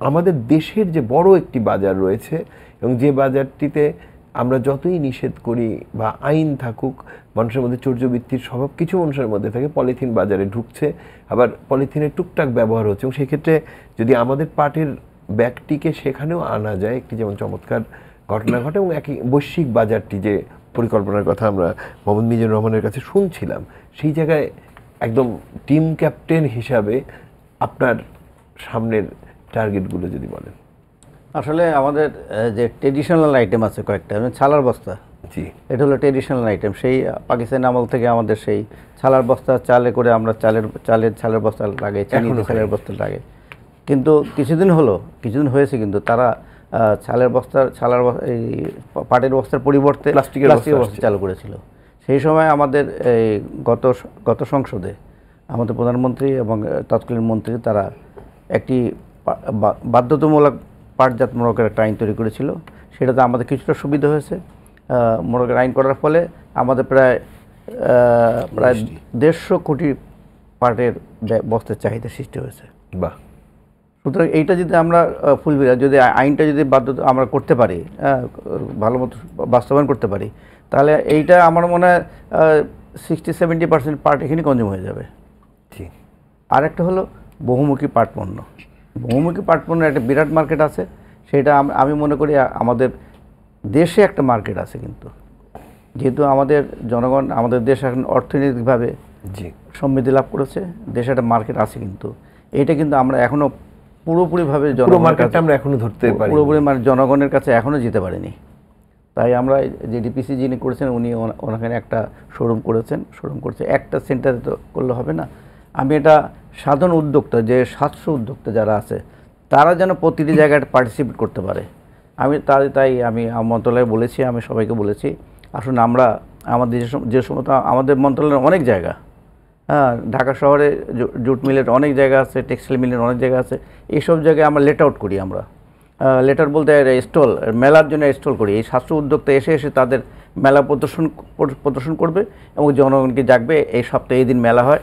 আমাদের দেশের যে বড় একটি বাজার রয়েছে, এবং যে বাজারটিতে আমরা যতই নিষেধ করি বা আইন থাকুক, মানুষের মধ্যে চর্যবৃত্তির স্বভাব কিছু মানুষের মধ্যে থাকে, পলিথিন বাজারে ঢুকছে, আবার পলিথিনের টুকটাক ব্যবহার হচ্ছে, এবং সেক্ষেত্রে যদি আমাদের পাটের ব্যাগটিকে সেখানেও আনা যায়, একটি যেমন চমৎকার ঘটনা ঘটে। এবং একই বৈশ্বিক বাজারটি যে পরিকল্পনার কথা আমরা মোহাম্মদ মিজানুর রহমানের কাছে শুনছিলাম, সেই জায়গায় একদম টিম ক্যাপ্টেন হিসাবে আপনার সামনের টার্গেটগুলো যদি বলেন। আসলে আমাদের যে ট্রেডিশনাল আইটেম আছে কয়েকটা, ছালার বস্তা, জি, এটা হলো ট্রেডিশনাল আইটেম। সেই পাকিস্তান আমল থেকে আমাদের সেই ছালার বস্তা, চালে করে আমরা ছালের বস্তা লাগাই, চিনিতে ছালের বস্তা লাগাই। কিন্তু কিছুদিন হয়েছে কিন্তু তারা এই পাটের বস্তার পরিবর্তে প্লাস্টিকের বস্তা চালু করেছিল। সেই সময় আমাদের এই গত সংসদে আমাদের প্রধানমন্ত্রী এবং তৎকালীন মন্ত্রী তারা একটি বাধ্যতামূলক পাটজাত মোড়কের একটা আইন তৈরি করেছিল। সেটাতে আমাদের কিছুটা সুবিধা হয়েছে। মোড়কের আইন করার ফলে আমাদের প্রায় 150 কোটি পাটের বস্তার চাহিদা সৃষ্টি হয়েছে। বাহ। সুতরাং এইটা যদি আমরা যদি আইনটা যদি আমরা করতে পারি, ভালো মতো বাস্তবায়ন করতে পারি, তাহলে এইটা আমার মনে হয় 60-70% পাট এখানে কনজিউম হয়ে যাবে। ঠিক। আর একটা হলো বহুমুখী পাট পণ্য। বহুমুখী পাট পণ্যের একটা বিরাট মার্কেট আছে। সেটা আমি মনে করি আমাদের দেশে একটা মার্কেট আছে, কিন্তু যেহেতু আমাদের জনগণ, আমাদের দেশ এখন অর্থনৈতিকভাবে সমৃদ্ধি লাভ করেছে, দেশে একটা মার্কেট আছে, কিন্তু এইটা কিন্তু আমরা এখনও পুরোপুরিভাবে পুরোপুরি মানে জনগণের কাছে এখনও যেতে পারিনি। তাই আমরা জেডিপিসি যিনি করেছেন উনি ওনাখানে একটা শোরুম করছে। একটা সেন্টারে তো করলে হবে না। আমি এটা সাধারণ উদ্যোক্তা, যে 700 উদ্যোক্তা যারা আছে, তারা যেন প্রতিটি জায়গায় পার্টিসিপেট করতে পারে। তাই আমি মন্ত্রণালয়ে বলেছি, আমি সবাইকে বলেছি, আসুন আমরা আমাদের যে সমস্ত আমাদের মন্ত্রণালয়ের অনেক জায়গা, ঢাকা শহরে জুট মিলের অনেক জায়গা আছে, টেক্সটাইল মিলের অনেক জায়গা আছে, এইসব জায়গায় আমরা লেট আউট করি। আমরা লেটার বলতে স্টল, মেলার জন্য স্টল করি। এই 700 উদ্যোক্তা এসে তাদের মেলা প্রদর্শন করবে এবং জনগণকে জাগবে এই সপ্তাহে এই দিন মেলা হয়,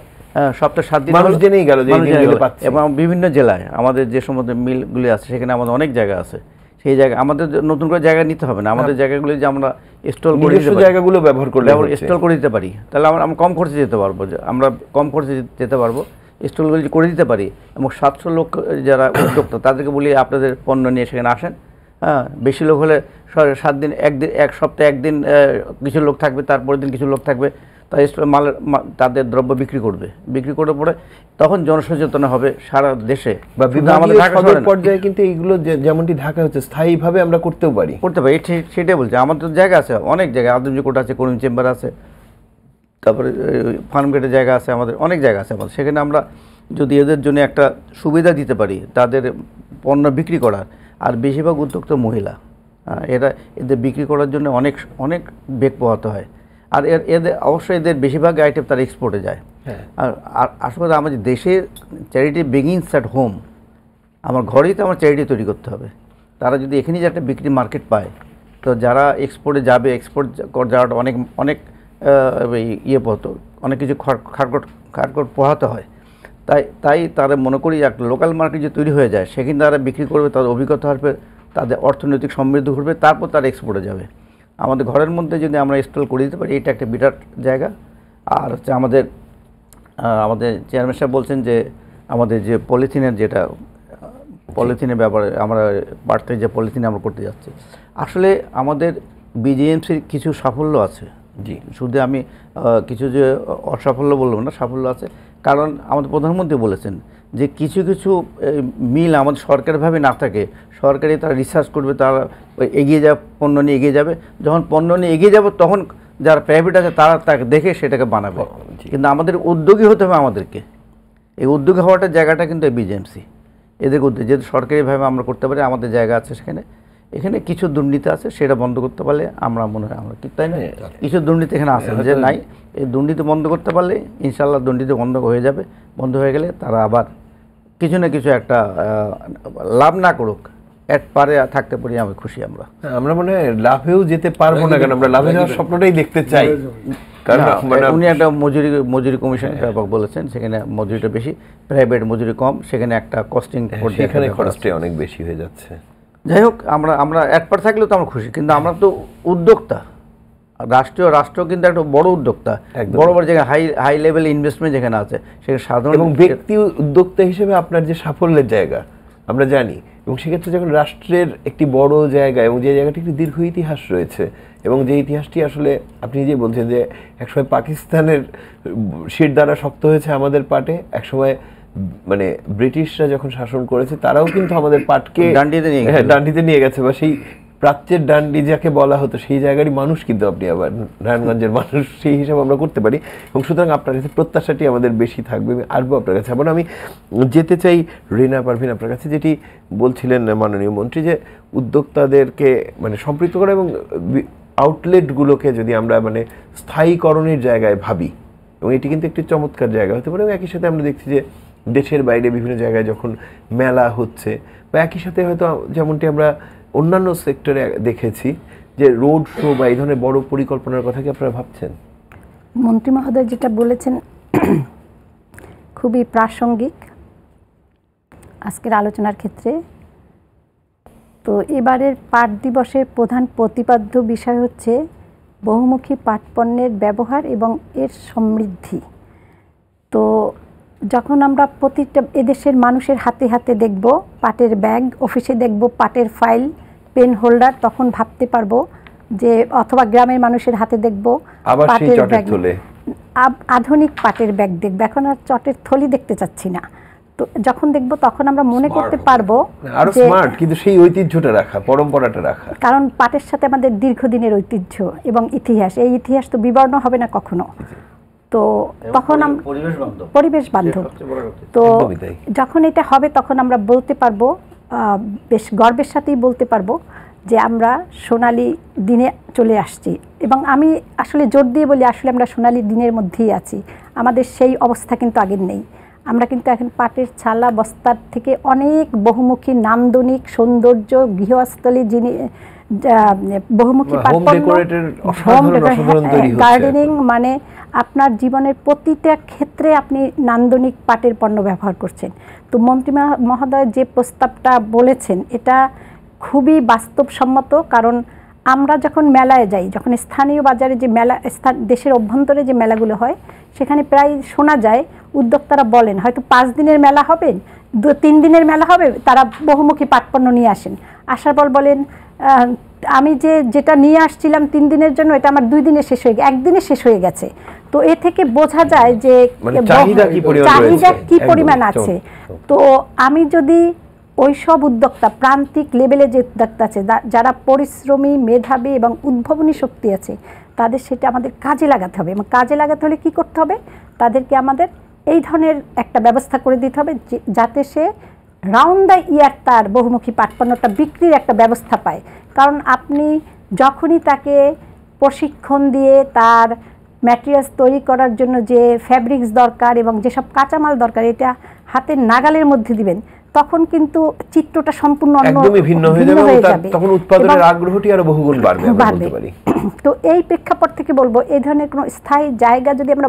সপ্তাহে 7 দিন এবং বিভিন্ন জেলায় আমাদের যে সমস্ত মিলগুলি আছে সেখানে আমাদের অনেক জায়গা আছে। সেই জায়গা আমাদের নতুন করে জায়গা নিতে হবে না, আমাদের জায়গাগুলি যে আমরা স্টল করে জায়গাগুলো ব্যবহার করে স্টল করে দিতে পারি, তাহলে আমরা কম খরচে যেতে পারবো। স্টলগুলি করে দিতে পারি এবং 700 লোক যারা উদ্যোক্তা তাদেরকে বলি আপনাদের পণ্য নিয়ে সেখানে আসেন। বেশি লোক হলে 7 দিন, এক সপ্তাহে একদিন কিছু লোক থাকবে, তারপরের দিন কিছু লোক থাকবে, তাই তাদের দ্রব্য বিক্রি করার পরে তখন জনসচেতন হবে সারা দেশে বা আমাদের পর্যায়ে। কিন্তু এইগুলো যেমনটি ঢাকা হচ্ছে স্থায়ীভাবে আমরা করতে পারি। সেটাই বলছি। আমাদের জায়গা আছে, অনেক জায়গায়, আদমজি কোর্ট আছে, করিম চেম্বার আছে, তারপরে ফার্মগেটের জায়গা আছে, আমাদের অনেক জায়গা আছে। আমাদের সেখানে আমরা যদি এদের জন্য একটা সুবিধা দিতে পারি তাদের পণ্য বিক্রি করার, আর বেশিরভাগ উদ্যোক্তা মহিলা, এদের বিক্রি করার জন্য অনেক বেগ পোহাতে হয়। আর অবশ্যই এদের বেশিরভাগ আইটেম তারা এক্সপোর্টে যায়। আর আসলে আমাদের দেশের চ্যারিটি বিগিনস অ্যাট হোম। আমার ঘরেই তো আমার চ্যারিটি তৈরি করতে হবে। তারা যদি এখানেই যে একটা বিক্রি মার্কেট পায়, তো যারা এক্সপোর্টে যাবে, এক্সপোর্ট যাওয়াটা অনেক ইয়ে পড়তো, অনেক কিছু খাটকট পোহাতে হয়। তাই তারা মনে করি একটা লোকাল মার্কেট যে তৈরি হয়ে যায়, সেখানে তারা বিক্রি করবে, তাদের অভিজ্ঞতা হবে, তাদের অর্থনৈতিক সমৃদ্ধি ঘটবে, তারপর তারা এক্সপোর্টে যাবে। আমাদের ঘরের মধ্যে যদি আমরা ইনস্টল করে দিতে পারি, এটা একটা বিরাট জায়গা। আর হচ্ছে আমাদের চেয়ারম্যান সাহেব বলছেন যে আমাদের যে পলিথিনের পলিথিনের ব্যাপারে আমরা বাড়তে যে পলিথিন আমরা করতে যাচ্ছি, আসলে আমাদের বিজিএমসির কিছু সাফল্য আছে। জি, শুধু আমি কিছু যে অসাফল্য বলবো না, সাফল্য আছে। কারণ আমাদের প্রধানমন্ত্রী বলেছেন যে কিছু কিছু মিল আমাদের সরকারিভাবে না থাকে, সরকারি তারা রিসার্চ করবে, তারা এগিয়ে যাবে, পণ্য নিয়ে এগিয়ে যাবে। যখন পণ্য নিয়ে এগিয়ে যাবে তখন যারা প্রাইভেট আছে তারা তাকে দেখে সেটাকে বানাবে। কিন্তু আমাদের উদ্যোগী হতে হবে। আমাদেরকে এই উদ্যোগী হওয়াটার জায়গাটা কিন্তু বিজিএমসি, এদের উদ্যোগ যেহেতু সরকারিভাবে আমরা করতে পারি, আমাদের জায়গা আছে সেখানে। এখানে কিছু দুর্নীতি আছে, সেটা বন্ধ করতে পারলে আমরা মনে হয় আমরা কি, তাই না? কিছু দুর্নীতি এখানে আছে যে নাই, এই দুর্নীতি বন্ধ করতে পারলে ইনশাল্লাহ দুর্নীতি বন্ধ হয়ে যাবে। বন্ধ হয়ে গেলে তারা আবার কিছু না কিছু একটা লাভ না করুক, এক পারে থাকতে পারি, আমি খুশি। আমরা মনে হয় লাভেও যেতে পারবো না, কেন আমরা লাভে যাওয়ার স্বপ্নটাই দেখতে চাই। উনি একটা মজুরি কমিশন ব্যাপক বলেছেন, সেখানে মজুরিটা বেশি, প্রাইভেট মজুরি কম, সেখানে একটা কস্টিং সেখানে খরচটা অনেক বেশি হয়ে যাচ্ছে। যাই হোক, আমরা এক পার থাকলেও তো আমরা খুশি, কিন্তু আমরা তো উদ্যোক্তা, রাষ্ট্র কিন্তু একটা বড় উদ্যোক্তা, বড় বড় জায়গায় হাই লেভেল ইনভেস্টমেন্ট যেখানে আছে, সেখানে সাধারণ এবং ব্যক্তি উদ্যোক্তা হিসেবে আপনার যে সাফল্যের জায়গা আমরা জানি, এবং সেক্ষেত্রে যখন রাষ্ট্রের একটি বড় জায়গা এবং যে জায়গাটি একটি দীর্ঘ ইতিহাস রয়েছে, এবং যে ইতিহাসটি আসলে আপনি নিজেই বলছেন যে একসময় পাকিস্তানের শিরদাঁড়া শক্ত হয়েছে আমাদের পাটে, একসময় মানে ব্রিটিশরা যখন শাসন করেছে তারাও কিন্তু আমাদের পাটকে ডান্ডিতে নিয়ে গেছে, বা সেই প্রাচ্যের ডান্ডি যাকে বলা হতো সেই জায়গারই মানুষ কিন্তু আপনি আবার নারায়ণগঞ্জের মানুষ, সেই হিসাবে আমরা করতে পারি। এবং সুতরাং আপনার কাছে প্রত্যাশাটি আমাদের বেশি থাকবে। আসবো আপনার কাছে। আবার আমি যেতে চাই রিনা পারভীন আপনার কাছে, যেটি বলছিলেন মাননীয় মন্ত্রী, যে উদ্যোক্তাদেরকে মানে সম্পৃক্ত করা এবং আউটলেটগুলোকে যদি আমরা মানে স্থায়ীকরণের জায়গায় ভাবি, এবং এটি কিন্তু একটি চমৎকার জায়গা হতে পারে। এবং একই সাথে আমরা দেখছি যে দেশের বাইরে বিভিন্ন জায়গায় যখন মেলা হচ্ছে, বা একই সাথে হয়তো যেমনটি আমরা অন্যান্য সেক্টরে দেখেছি যে রোড শো বা এই ধরনের বড় পরিকল্পনার কথা কি আপনারা ভাবছেন? মন্ত্রী মহোদয় যেটা বলেছেন খুবই প্রাসঙ্গিক আজকের আলোচনার ক্ষেত্রে। তো এবারের পাট দিবসের প্রধান প্রতিপাদ্য বিষয় হচ্ছে বহুমুখী পাট পণ্যের ব্যবহার এবং এর সমৃদ্ধি। তো যখন আমরা প্রতিটা এদেশের মানুষের হাতে হাতে দেখব পাটের ব্যাগ, অফিসে দেখব পাটের ফাইল, পেন হোল্ডার, তখন ভাবতে পারবো যে, অথবা গ্রামের মানুষের হাতে দেখব পাটের ব্যাগ, আধুনিক পাটের ব্যাগ দেখব। এখন আর চটের থলি দেখতে চাচ্ছি না। তো যখন দেখব তখন আমরা মনে করতে পারবো আরো স্মার্ট, কিন্তু সেই ঐতিহ্যটা রাখা, পরম্পরাটা রাখা। কারণ পাটের সাথে আমাদের দীর্ঘদিনের ঐতিহ্য এবং ইতিহাস, এই ইতিহাস তো বিবর্ণ হবে না কখনো। তো তখন পরিবেশ বান্ধব। তো যখন এটা হবে তখন আমরা বলতে পারবো, বেশ গর্বের সাথেই বলতে পারবো যে আমরা সোনালী দিনে চলে আসছি। এবং আমি আসলে জোর দিয়ে বলি, আসলে আমরা সোনালী দিনের মধ্যেই আছি। আমাদের সেই অবস্থা কিন্তু আগের নেই। আমরা কিন্তু এখন পাটের ছালা বস্তার থেকে অনেক বহুমুখী নান্দনিক সৌন্দর্য গৃহস্থলী বহুমুখী গার্ডেনিং, মানে আপনার জীবনের প্রতিটা ক্ষেত্রে আপনি নান্দনিক পাটের পণ্য ব্যবহার করছেন। তো মন্ত্রী মহোদয় যে প্রস্তাবটা বলেছেন এটা খুবই বাস্তবসম্মত। কারণ আমরা যখন মেলায় যাই, যখন স্থানীয় বাজারে যে মেলা, দেশের অভ্যন্তরে যে মেলাগুলো হয়, সেখানে প্রায় শোনা যায় উদ্যোক্তারা বলেন হয়তো 5 দিনের মেলা হবে, 2-3 দিনের মেলা হবে, তারা বহুমুখী পাটপণ্য নিয়ে আসেন। আসার পর বলেন আমি যেটা নিয়ে আসছিলাম 3 দিনের জন্য, এটা আমার 2 দিনে শেষ হয়ে গেছে, 1 দিনে শেষ হয়ে গেছে। তো এ থেকে বোঝা যায় যে চাহিদা কি পরিমাণ আছে। তো আমি যদি ওই সব উদ্যোক্তা, প্রান্তিক লেভেলে যে উদ্যোক্তা আছে, যারা পরিশ্রমী, মেধাবী এবং উদ্ভাবনী শক্তি আছে, তাদের সেটা আমাদের কাজে লাগাতে হবে। এবং কাজে লাগাতে হলে কি করতে হবে? তাদেরকে আমাদের এই ধরনের একটা ব্যবস্থা করে দিতে হবে যাতে সে রাউন্ড দ্য ইয়ার তার বহুমুখী পাটপণ্যটা বিক্রির একটা ব্যবস্থা পায়। কারণ আপনি যখনই তাকে প্রশিক্ষণ দিয়ে তার ম্যাটেরিয়ালস তৈরি করার জন্য যে ফ্যাব্রিক্স দরকার এবং যেসব কাঁচামাল দরকার, এটা হাতের নাগালের মধ্যে দিবেন, তখন কিন্তু চিত্রটা সম্পূর্ণ একদমই ভিন্ন হয়ে যাবে। তখন উৎপাদনের আগ্রহটি আরো বহুগুণ বাড়বে। তো এই প্রেক্ষাপট থেকে বলবো, এই ধরনের কোনো স্থায়ী জায়গা যদি আমরা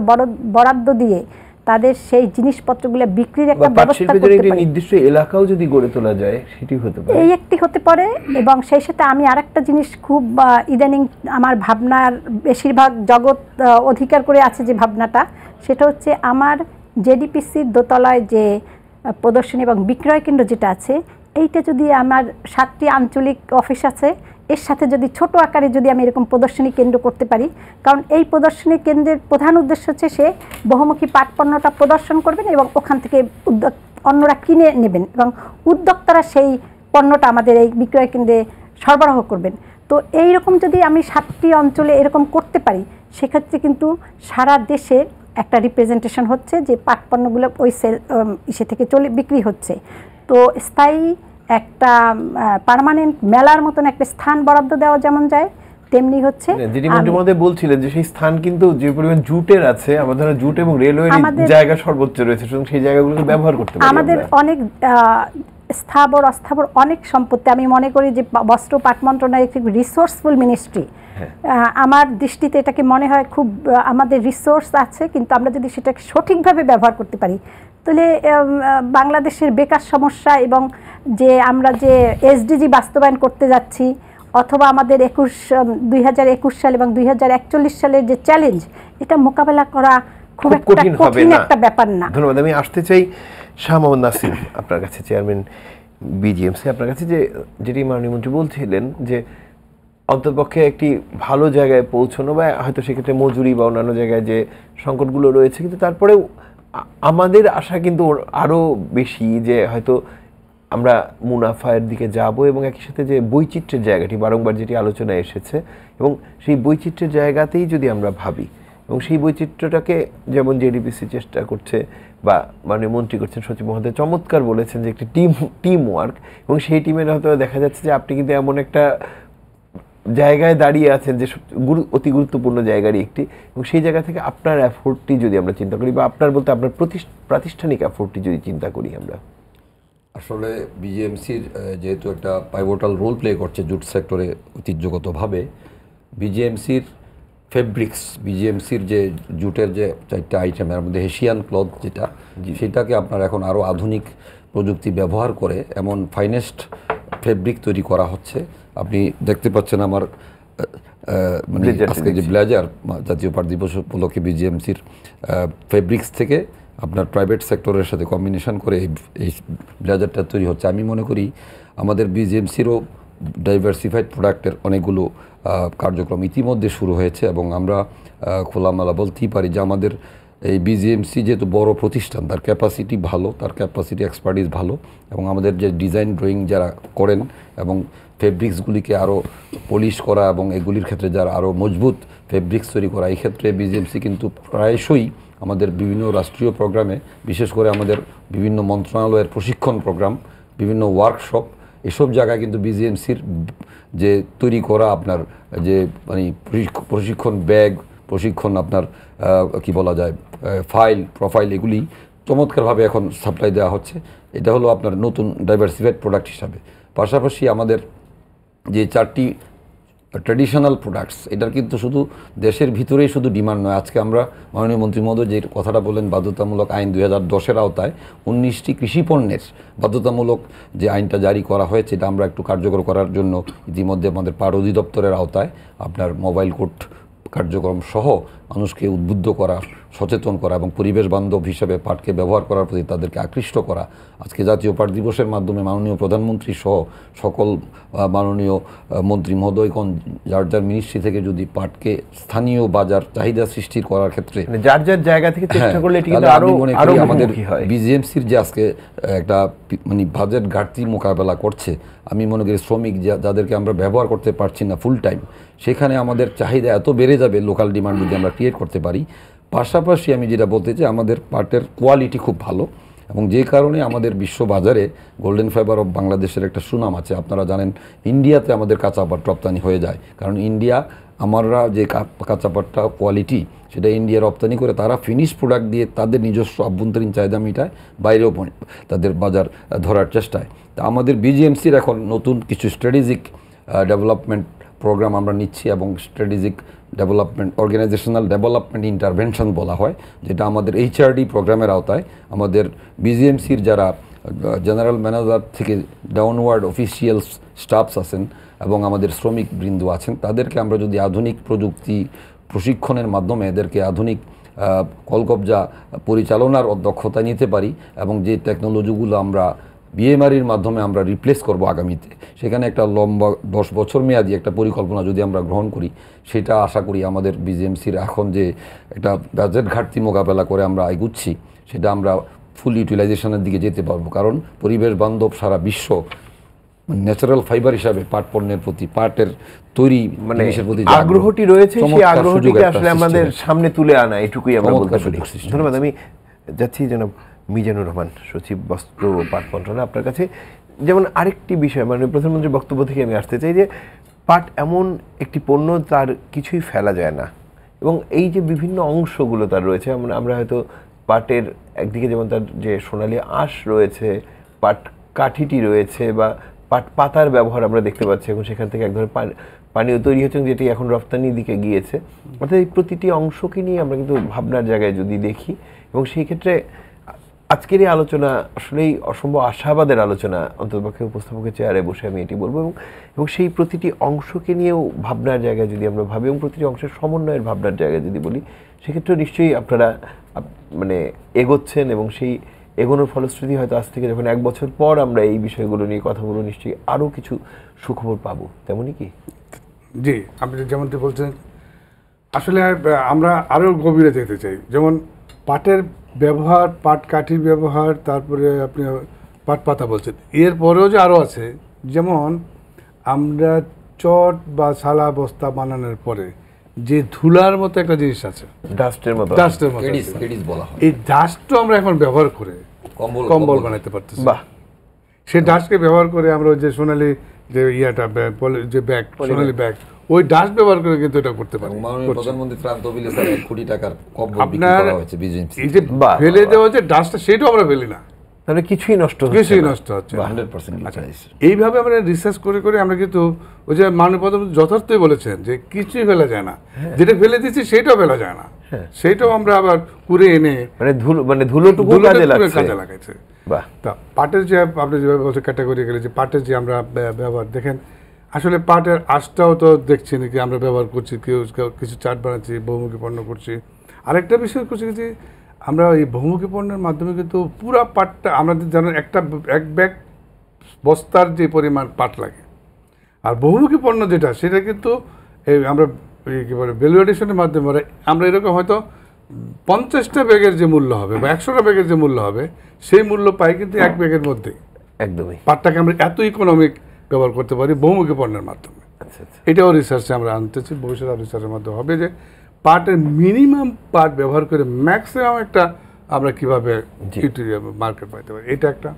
বরাদ্দ দিয়ে তাদের সেই জিনিসপত্রগুলো বিক্রির একটা ব্যবস্থা করতে পারি। নির্দিষ্ট এলাকাও যদি গড়ে তোলা যায় সেটি হতে পারে, এই একটি হতে পারে। এবং সেই সাথে আমি আরেকটা জিনিস খুব ইদানিং আমার ভাবনার বেশিরভাগ জগৎ অধিকার করে আছে, যে ভাবনাটা সেটা হচ্ছে আমার জেডিপিসির দোতলায় যে প্রদর্শনী এবং বিক্রয় কেন্দ্র যেটা আছে, এইটা যদি আমার 7টি আঞ্চলিক অফিস আছে, এর সাথে যদি ছোট আকারে যদি আমি এরকম প্রদর্শনী কেন্দ্র করতে পারি, কারণ এই প্রদর্শনী কেন্দ্রের প্রধান উদ্দেশ্য হচ্ছে সে বহুমুখী পাট পণ্যটা প্রদর্শন করবেন এবং ওখান থেকে অন্যরা কিনে নেবেন এবং উদ্যোক্তারা সেই পণ্যটা আমাদের এই বিক্রয় কেন্দ্রে সরবরাহ করবেন। তো এইরকম যদি আমি 7টি অঞ্চলে এরকম করতে পারি, সেক্ষেত্রে কিন্তু সারা দেশের একটা রিপ্রেজেন্টেশন হচ্ছে যে পাট পণ্যগুলো ওই ইসে থেকে বিক্রি হচ্ছে। তো স্থায়ী একটা পার্মানেন্ট মেলার মতন একটা স্থান বরাদ্দ দেওয়া যেমন যায়, তেমনি হচ্ছে যেটি মধ্যে বলছিলেন যে সেই স্থান কিন্তু যে পরিমাণ জুটের আছে, আমাদের জুট এবং রেলওয়ে জায়গা সর্বোচ্চ রয়েছে, সুতরাং সেই জায়গাগুলোকে ব্যবহার করতে পারি। আমাদের অনেক স্থাবর অস্থাবর অনেক সম্পত্তি, আমি মনে করি যে বস্ত্র পাট মন্ত্রণালয় একটি রিসোর্সফুল মিনিস্ট্রি। আমার দৃষ্টিতে এটাকে মনে হয় খুব আমাদের রিসোর্স আছে, কিন্তু আমরা যদি সেটাকে সঠিকভাবে ব্যবহার করতে পারি, তাহলে বাংলাদেশের বেকার সমস্যা এবং যে আমরা যে এসডিজি বাস্তবায়ন করতে যাচ্ছি, অথবা আমাদের 2021 সাল এবং 2041 সালের যে চ্যালেঞ্জ, এটা মোকাবেলা করা খুব একটা কঠিন একটা ব্যাপার না। ধন্যবাদ। আমি আসতে চাই শাহ মোহাম্মদ নাসিম আপনার কাছে, চেয়ারম্যান বিজিএমসি, আপনার কাছে, যেটি মাননীয় মন্ত্রী বলছিলেন যে অন্ততপক্ষে একটি ভালো জায়গায় পৌঁছানো, বা হয়তো সেক্ষেত্রে মজুরি বা অন্যান্য জায়গায় যে সংকটগুলো রয়েছে, কিন্তু তারপরেও আমাদের আশা কিন্তু আরও বেশি যে হয়তো আমরা মুনাফার দিকে যাব, এবং একই সাথে যে বৈচিত্র্যের জায়গাটি বারংবার যেটি আলোচনায় এসেছে, এবং সেই বৈচিত্র্যের জায়গাতেই যদি আমরা ভাবি, এবং সেই বৈচিত্র্যটাকে যেমন জেডিপিসি চেষ্টা করছে বা মাননীয় মন্ত্রী করছেন, সচিব মহোদয় চমৎকার বলেছেন যে একটি টিম ওয়ার্ক, এবং সেই টিমের হয়তো দেখা যাচ্ছে যে আপনি কিন্তু এমন একটা জায়গায় দাঁড়িয়ে আছেন যে অতি গুরুত্বপূর্ণ জায়গারই একটি, এবং সেই জায়গা থেকে আপনার এফোর্টটি যদি আমরা চিন্তা করি, বা আপনার বলতে আপনার প্রাতিষ্ঠানিক এফোর্টটি যদি চিন্তা করি আমরা, আসলে বিজিএমসির যেহেতু একটা পাইভোটাল রোল প্লে করছে জুট সেক্টরে ঐতিহ্যগতভাবে, বিজিএমসির ফেব্রিক্স, বিজিএমসির যে জুটের যে 4টা আইটেমের মধ্যে এশিয়ান ক্লথ যেটা, সেটাকে আপনার এখন আরও আধুনিক প্রযুক্তি ব্যবহার করে এমন ফাইনেস্ট ফেব্রিক তৈরি করা হচ্ছে। আপনি দেখতে পাচ্ছেন আমার মানে আজকে যে ব্লেজার, জাতীয় পাট দিবস উপলক্ষে বিজিএমসির ফেব্রিক্স থেকে আপনার প্রাইভেট সেক্টরের সাথে কম্বিনেশন করে এই ব্লেজারটা তৈরি হচ্ছে। আমি মনে করি আমাদের বিজিএমসিরও ডাইভার্সিফাইড প্রোডাক্টের অনেকগুলো কার্যক্রম ইতিমধ্যে শুরু হয়েছে, এবং আমরা খোলামেলা বলতেই পারি যে আমাদের এই বিজিএমসি যেহেতু বড় প্রতিষ্ঠান, তার ক্যাপাসিটি ভালো, তার ক্যাপাসিটি এক্সপার্টিস ভালো, এবং আমাদের যে ডিজাইন ড্রয়িং যারা করেন এবং ফেব্রিক্সগুলিকে আরও পলিশ করা এবং এগুলির ক্ষেত্রে যারা আরও মজবুত ফেব্রিক্স তৈরি করা, এই ক্ষেত্রে বিজিএমসি কিন্তু প্রায়শই আমাদের বিভিন্ন রাষ্ট্রীয় প্রোগ্রামে, বিশেষ করে আমাদের বিভিন্ন মন্ত্রণালয়ের প্রশিক্ষণ প্রোগ্রাম, বিভিন্ন ওয়ার্কশপ, এসব জায়গায় কিন্তু বিজিএমসির যে তৈরি করা আপনার যে মানে প্রশিক্ষণ ব্যাগ, প্রশিক্ষণ আপনার কি বলা যায় ফাইল, প্রোফাইল, এগুলি চমৎকারভাবে এখন সাপ্লাই দেওয়া হচ্ছে। এটা হলো আপনার নতুন ডাইভার্সিফাইড প্রোডাক্ট হিসাবে। পাশাপাশি আমাদের যে 4টি ট্র্যাডিশনাল প্রোডাক্টস, এটার কিন্তু শুধু দেশের ভিতরেই শুধু ডিমান্ড নয়। আজকে আমরা মাননীয় মন্ত্রী মহোদয় যে কথাটা বলেন, বাধ্যতামূলক আইন 2010-এর আওতায় 19টি কৃষি পণ্যের বাধ্যতামূলক যে আইনটা জারি করা হয়েছে, এটা আমরা একটু কার্যকর করার জন্য ইতিমধ্যে আমাদের পাট অধিদপ্তরের আওতায় আপনার মোবাইল কোর্ট কার্যক্রম সহ মানুষকে উদ্বুদ্ধ করা, সচেতন করা এবং পরিবেশ বান্ধব হিসেবে পাটকে ব্যবহার করার প্রতি তাদেরকে আকৃষ্ট করা। আজকে জাতীয় পাট দিবসের মাধ্যমে মাননীয় প্রধানমন্ত্রী সহ সকল মাননীয় মন্ত্রী মহোদয়গণ যার যার মিনিস্ট্রি থেকে যদি পাটকে স্থানীয় বাজার চাহিদা সৃষ্টি করার ক্ষেত্রে যার যার জায়গা থেকে চেষ্টা করলে এটি কিন্তু আরো আমাদের বিজিএমসির যে আজকে একটা মানে বাজেট ঘাটতি মোকাবেলা করছে, আমি মনে করি শ্রমিক যাদেরকে আমরা ব্যবহার করতে পারছি না ফুল টাইম, সেখানে আমাদের চাহিদা এত বেড়ে যাবে লোকাল ডিমান্ড যদি আমরা ক্রিয়েট করতে পারি। পাশাপাশি আমি যেটা বলতে চাই, আমাদের পাটের কোয়ালিটি খুব ভালো, এবং যে কারণে আমাদের বিশ্ববাজারে গোল্ডেন ফাইবার অফ বাংলাদেশের একটা সুনাম আছে। আপনারা জানেন ইন্ডিয়াতে আমাদের কাঁচা পাট রপ্তানি হয়ে যায়, কারণ ইন্ডিয়া আমরা যে কাঁচা পাটটা কোয়ালিটি সেটা ইন্ডিয়া রপ্তানি করে, তারা ফিনিশ প্রোডাক্ট দিয়ে তাদের নিজস্ব আভ্যন্তরীণ চাহিদা মিটায়, বাইরেও তাদের বাজার ধরার চেষ্টায়। তা আমাদের বিজিএমসির এখন নতুন কিছু স্ট্র্যাটেজিক ডেভেলপমেন্ট প্রোগ্রাম আমরা নিচ্ছি, এবং strategic development organisational development intervention বলা হয়, যেটা আমাদের HRD প্রোগ্রামের আওতায় আমাদের BGMCর যারা জেনারেল ম্যানেজার থেকে ডাউনওয়ার্ড অফিসিয়াল স্টাফস আছেন এবং আমাদের শ্রমিক বৃন্দ আছেন, তাদেরকে আমরা যদি আধুনিক প্রযুক্তি প্রশিক্ষণের মাধ্যমে এদেরকে আধুনিক কলকবজা পরিচালনার দক্ষতা নিতে পারি এবং যে টেকনোলজিগুলো আমরা BMREর মাধ্যমে আমরা রিপ্লেস করব আগামীতে, সেখানে একটা লম্বা 10 বছর মেয়াদী একটা পরিকল্পনা যদি আমরা গ্রহণ করি, সেটা আশা করি আমাদের BGMCর এখন যে একটা বাজেট ঘাটতি মোকাবেলা করে আমরা এগুচ্ছি, সেটা আমরা ফুল ইউটিলাইজেশনের দিকে যেতে পারবো। কারণ পরিবেশ বান্ধব সারা বিশ্ব ন্যাচারাল ফাইবার হিসাবে পাট পণ্যের প্রতি, পাটের তৈরি মানে জিনিসের প্রতি আগ্রহটি রয়েছে, সেই আগ্রহটিকে আসলে আমাদের সামনে তুলে আনা, এটুকুই আমরা বলতে পারি। ধন্যবাদ। আমি যাচ্ছি জনাব মিজানুর রহমান, সচিব বস্ত্র ও পাট মন্ত্রণালয়, আপনার কাছে। যেমন আরেকটি বিষয়, মানে প্রধানমন্ত্রীর বক্তব্য থেকে আমি আসতে চাই যে পাট এমন একটি পণ্য তার কিছুই ফেলা যায় না, এবং এই যে বিভিন্ন অংশগুলো তার রয়েছে, আমরা হয়তো পাটের একদিকে যেমন তার যে সোনালী আঁশ রয়েছে, পাট কাঠিটি রয়েছে, বা পাট পাতার ব্যবহার আমরা দেখতে পাচ্ছি এখন, সেখান থেকে এক ধরনের পানীয় তৈরি হচ্ছে যেটি এখন রপ্তানির দিকে গিয়েছে। অর্থাৎ এই প্রতিটি অংশকে নিয়ে আমরা কিন্তু ভাবনার জায়গায় যদি দেখি, এবং সেই ক্ষেত্রে আজকের এই আলোচনা আসলেই অসম্ভব আশাবাদের আলোচনা, অন্ততপক্ষে উপস্থাপকের চেয়ারে বসে আমি এটি বলবো, এবং সেই প্রতিটি অংশকে নিয়েও ভাবনার জায়গায় যদি আমরা ভাবি, এবং প্রতিটি অংশের সমন্বয়ের ভাবনার জায়গায় যদি বলি, সেক্ষেত্রে নিশ্চয়ই আপনারা মানে এগোচ্ছেন, এবং সেই এগোনোর ফলশ্রুতি হয়তো আজ থেকে যখন 1 বছর পর আমরা এই বিষয়গুলো নিয়ে কথা বলবো, নিশ্চয়ই আরও কিছু সুখবর পাবো, তেমনই কি? জি, আপনি যেমনটি বলছেন, আসলে আমরা আরও গভীরে যেতে চাই। যেমন পাটের ব্যবহার, পাট কাঠির ব্যবহার, তারপরে আপনি পাট পাতা বলছেন, এর পরেও যে আরও আছে, যেমন আমরা চট বা সালা বস্তা বানানোর পরে যে ধুলার মতো একটা জিনিস আছে, ডাস্টের মতো এই ডাস্টও আমরা এখন ব্যবহার করে কম্বল বানাতে পারতেছি। বাহ! সেই ডাস্টকে ব্যবহার করে আমরা যে সোনালী যে ইয়াটা যে ব্যাগ, সোনালী ব্যাগ, ওই ডাস্ট ব্যবহার করে কিন্তু এটা করতে পারি। প্রধানমন্ত্রী ত্রাণ তহবিলে 1 কোটি টাকার কম্বল বিক্রি করা হয়েছে BGMC। এই যে ফেলে দেওয়া যে ডাস্টটা, সেটাও আমরা ফেলি না, তাহলে কিছুই নষ্ট হচ্ছে 100%। আচ্ছা, এইভাবে আমরা রিসার্চ করে করে আমরা কিন্তু ওই যে মাননীয় প্রধানমন্ত্রী যথার্থই বলেছেন যে কিছুই ফেলা যায় না, যেটা ফেলে দিচ্ছি সেটাও ফেলা যায় না, সেটাও আমরা আবার কুড়ে এনে মানে ধুলোটুকু কাজে লাগাইছে। তা পাটের যে আপনি যেভাবে বলছেন ক্যাটাগরি গেলে, যে পাটের যে আমরা ব্যবহার দেখেন, আসলে পাটের আঁশটাও তো দেখছি নাকি আমরা ব্যবহার করছি, কিছু চাট বানাচ্ছি, বহুমুখী পণ্য করছি। আরেকটা বিষয় করছি যে আমরা এই বহুমুখী পণ্যের মাধ্যমে কিন্তু পুরা পাটটা, আমাদের জানেন এক ব্যাগ বস্তার যে পরিমাণ পাট লাগে, আর বহুমুখী পণ্য যেটা, সেটা কিন্তু এই আমরা কী বলে ভ্যালু এডিশনের মাধ্যমে আমরা এরকম হয়তো 50টা ব্যাগের যে মূল্য হবে বা 100টা ব্যাগের যে মূল্য হবে, সেই মূল্য পাই কিন্তু এক ব্যাগের মধ্যে। একদমই পাটটাকে আমরা এত ইকোনমিক ব্যবহার করতে পারি বহুমুখী পণ্যের মাধ্যমে। এটাও রিসার্চে আমরা আনতেছি, ভবিষ্যৎ রিসার্চের মাধ্যমে হবে যে পাটের মিনিমাম পাট ব্যবহার করে ম্যাক্সিমাম একটা আমরা কীভাবে মার্কেট পাইতে পারি, এটা একটা।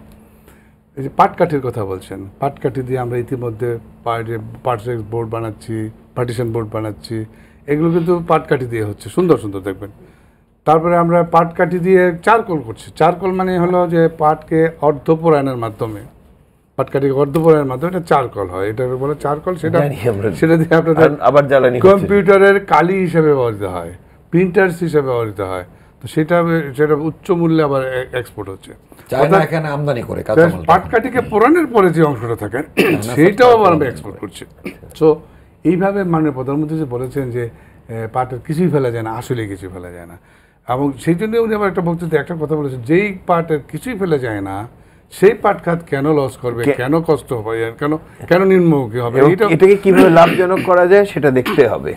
এই যে পাটকাঠির কথা বলছেন, পাটকাঠি দিয়ে আমরা ইতিমধ্যে পার্টিশন বোর্ড বানাচ্ছি, পার্টিশন বোর্ড বানাচ্ছি, এগুলো কিন্তু পাটকাঠি দিয়ে হচ্ছে, সুন্দর সুন্দর দেখবেন। তারপরে আমরা পাটকাঠি দিয়ে চারকোল করছি। চারকোল মানে হলো যে পাটকে অর্ধপরায়ণের মাধ্যমে, পাটকাঠিকে অর্ধপরায়ণের মাধ্যমে এটা চারকোল হয়, এটা বলে চারকোল। সেটা দিয়ে আপনাদের আবার জ্বালানি কম্পিউটারের কালি হিসেবে ব্যবহৃত হয়, প্রিন্টার্স হিসেবে ব্যবহৃত হয়, তো সেটা উচ্চ মূল্যে আবার এক্সপোর্ট হচ্ছে। আমদানি করে পাটকাঠিকে পোড়ানোর পরে যে অংশটা থাকে সেইটাও আবার আমরা এক্সপোর্ট করছি। সো এইভাবে মাননীয় প্রধানমন্ত্রী যে বলেছেন যে পাটের কিছুই ফেলা যায় না, আসলে কিছুই ফেলা যায় না, এবং সেই জন্য উনি আবার একটা বক্তৃতায় একটা কথা বলেছেন, যেই পাটের কিছুই ফেলা যায় না, সেই পাট খাত কেন লস করবে, কেন কষ্ট হবে, কেন নিম্নমুখী হবে, এটাকে কিভাবে লাভজনক করা যায় সেটা দেখতে হবে।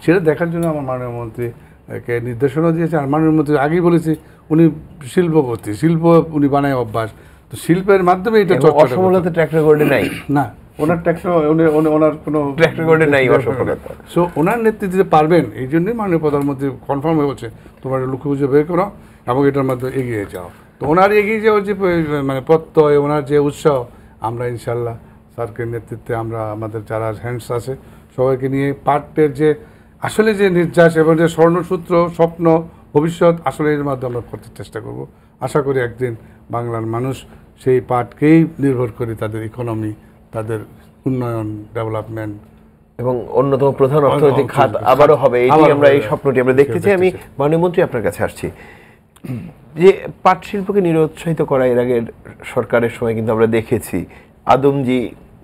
সেটা দেখার জন্য আমার মাননীয় মন্ত্রীকে নির্দেশনা দিয়েছে। আর মাননীয় মন্ত্রী আগেই বলেছি, উনি শিল্পপতি, শিল্প উনি বানায় অভ্যাস, তো শিল্পের মাধ্যমে এটা অসফলতা ট্র্যাক রেকর্ডে নাই না, ওনার ওনার কোনো ট্র্যাক রেকর্ডে নাই অসফলতা। সো ওনার নেতৃত্বে পারবেন, এই জন্যই মাননীয় প্রধানমন্ত্রী কনফার্ম হয়ে বলছে তোমার লক্ষ্য খুঁজে বের করো এবং এটার মাধ্যমে এগিয়ে যাও। তো ওনার এগিয়ে যাওয়ার যে মানে প্রত্যয়, ওনার যে উৎসাহ, আমরা ইনশাল্লাহ স্যারকের নেতৃত্বে আমরা আমাদের যারা হ্যান্ডস আছে সবাইকে নিয়ে পাটের যে আসলে যে নির্যাস এবং যে স্বর্ণসূত্র, স্বপ্ন, ভবিষ্যৎ, আসলে এর মাধ্যমে আমরা করতে চেষ্টা করব। আশা করি একদিন বাংলার মানুষ সেই পাটকেই নির্ভর করে তাদের ইকোনমি, তাদের উন্নয়ন, ডেভেলপমেন্ট এবং অন্যতম প্রধান অর্থনৈতিক খাত আবারও হবে, এটি আমরা এই স্বপ্নটি আমরা দেখতে চাই। আমি মাননীয় মন্ত্রী আপনার কাছে আসছি, যে পাট শিল্পকে নিরুৎসাহিত করা এর আগের সরকারের সময় কিন্তু আমরা দেখেছি, আদমজি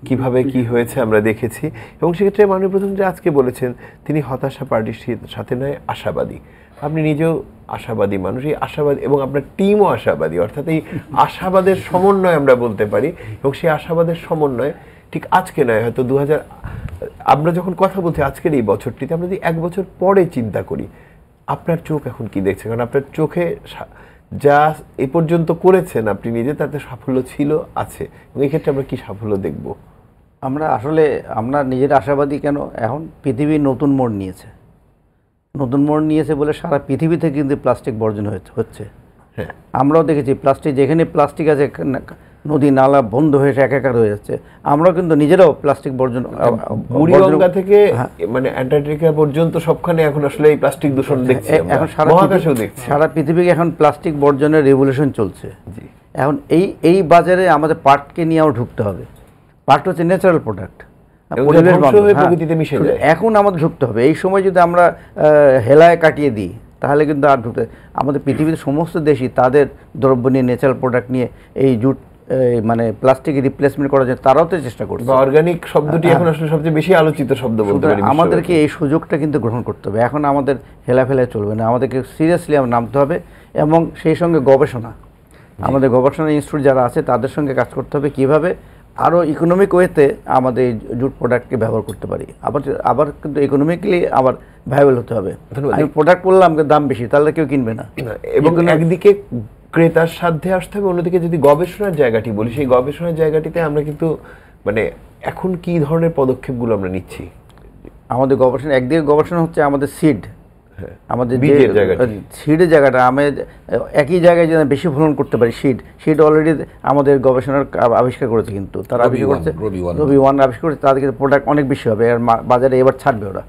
কিভাবে কি হয়েছে আমরা দেখেছি, এবং সেক্ষেত্রে মাননীয় প্রধানমন্ত্রী আজকে বলেছেন তিনি হতাশা পার্টির সাথে নয়, আশাবাদী। আপনি নিজেও আশাবাদী মানুষ, এই আশাবাদী এবং আপনার টিমও আশাবাদী, অর্থাৎ এই আশাবাদের সমন্বয় আমরা বলতে পারি। এবং সেই আশাবাদের সমন্বয় ঠিক আজকে নয়, হয়তো আমরা যখন কথা বলছি আজকের এই বছরটিতে, আমরা যদি 1 বছর পরে চিন্তা করি, আপনার চোখ এখন কি দেখছে? কারণ আপনার চোখে যা এ পর্যন্ত করেছেন আপনি নিজে, তাতে সাফল্য ছিল, আছে, এবং এই ক্ষেত্রে আমরা কি সাফল্য দেখব? আমরা নিজের আশাবাদী কেন, এখন পৃথিবী নতুন মোড় নিয়েছে, বলে সারা পৃথিবীতে কিন্তু প্লাস্টিক বর্জন হচ্ছে। হ্যাঁ, আমরাও দেখেছি প্লাস্টিক, যেখানে প্লাস্টিক আছে নদী নালা বন্ধ হয়ে একাকার হয়ে যাচ্ছে। আমরাও কিন্তু নিজেরাও প্লাস্টিক বর্জন, বুড়িগঙ্গা থেকে মানে অ্যান্টার্কটিকা পর্যন্ত সবখানে এখন আসলে এই প্লাস্টিক দূষণ দেখছি, এখন মহাকাশেও দেখছি। সারা পৃথিবীকে এখন প্লাস্টিক বর্জনের রেভলিউশন চলছে। এখন এই বাজারে আমাদের পাটকে নিয়েও ঢুকতে হবে। পাট হচ্ছে ন্যাচারাল প্রোডাক্ট, এখন আমাদের ঢুকতে হবে। এই সময় যদি আমরা হেলায় কাটিয়ে দিই তাহলে কিন্তু আর ঢুকতে, আমাদের পৃথিবীর সমস্ত দেশই তাদের দ্রব্য নিয়ে, ন্যাচারাল প্রোডাক্ট নিয়ে এই জুট মানে প্লাস্টিক রিপ্লেসমেন্ট করার জন্য তারাও তো চেষ্টা করছে। অর্গানিক শব্দটি এখন আসলে সবচেয়ে বেশি আলোচিত শব্দ বলতে পারি। আমাদেরকে এই সুযোগটা কিন্তু গ্রহণ করতে হবে। এখন আমাদের হেলাফেলায় চলবে না, আমাদেরকে সিরিয়াসলি নামতে হবে, এবং সেই সঙ্গে গবেষণা, আমাদের গবেষণা ইনস্টিটিউট যারা আছে তাদের সঙ্গে কাজ করতে হবে কিভাবে আরও ইকোনমিক ওয়েতে আমাদের এই জুট প্রোডাক্টকে ব্যবহার করতে পারি। আবার কিন্তু ইকোনমিক্যালি আবার ভাইবেল হতে হবে। আমি প্রোডাক্ট বললাম দাম বেশি, তাহলে কেউ কিনবে না। এবং একদিকে ক্রেতার সাধ্যে আসতে হবে, অন্যদিকে যদি গবেষণার জায়গাটি বলি, সেই গবেষণার জায়গাটিতে আমরা কিন্তু মানে এখন কি ধরনের পদক্ষেপগুলো আমরা নিচ্ছি? আমাদের গবেষণা, একদিকে গবেষণা হচ্ছে আমাদের সিড, আমাদের সিডের জায়গাটা আমি একই জায়গায় যেন বেশি ফলন করতে পারি। সিড অলরেডি আমাদের গবেষণার আবিষ্কার করেছে, কিন্তু তারা আবিষ্কার করছে, রবি ওয়ান আবিষ্কার করেছে, তাদের কিন্তু প্রোডাক্ট অনেক বেশি হবে। আর বাজারে এবার ছাড়বে, ওরা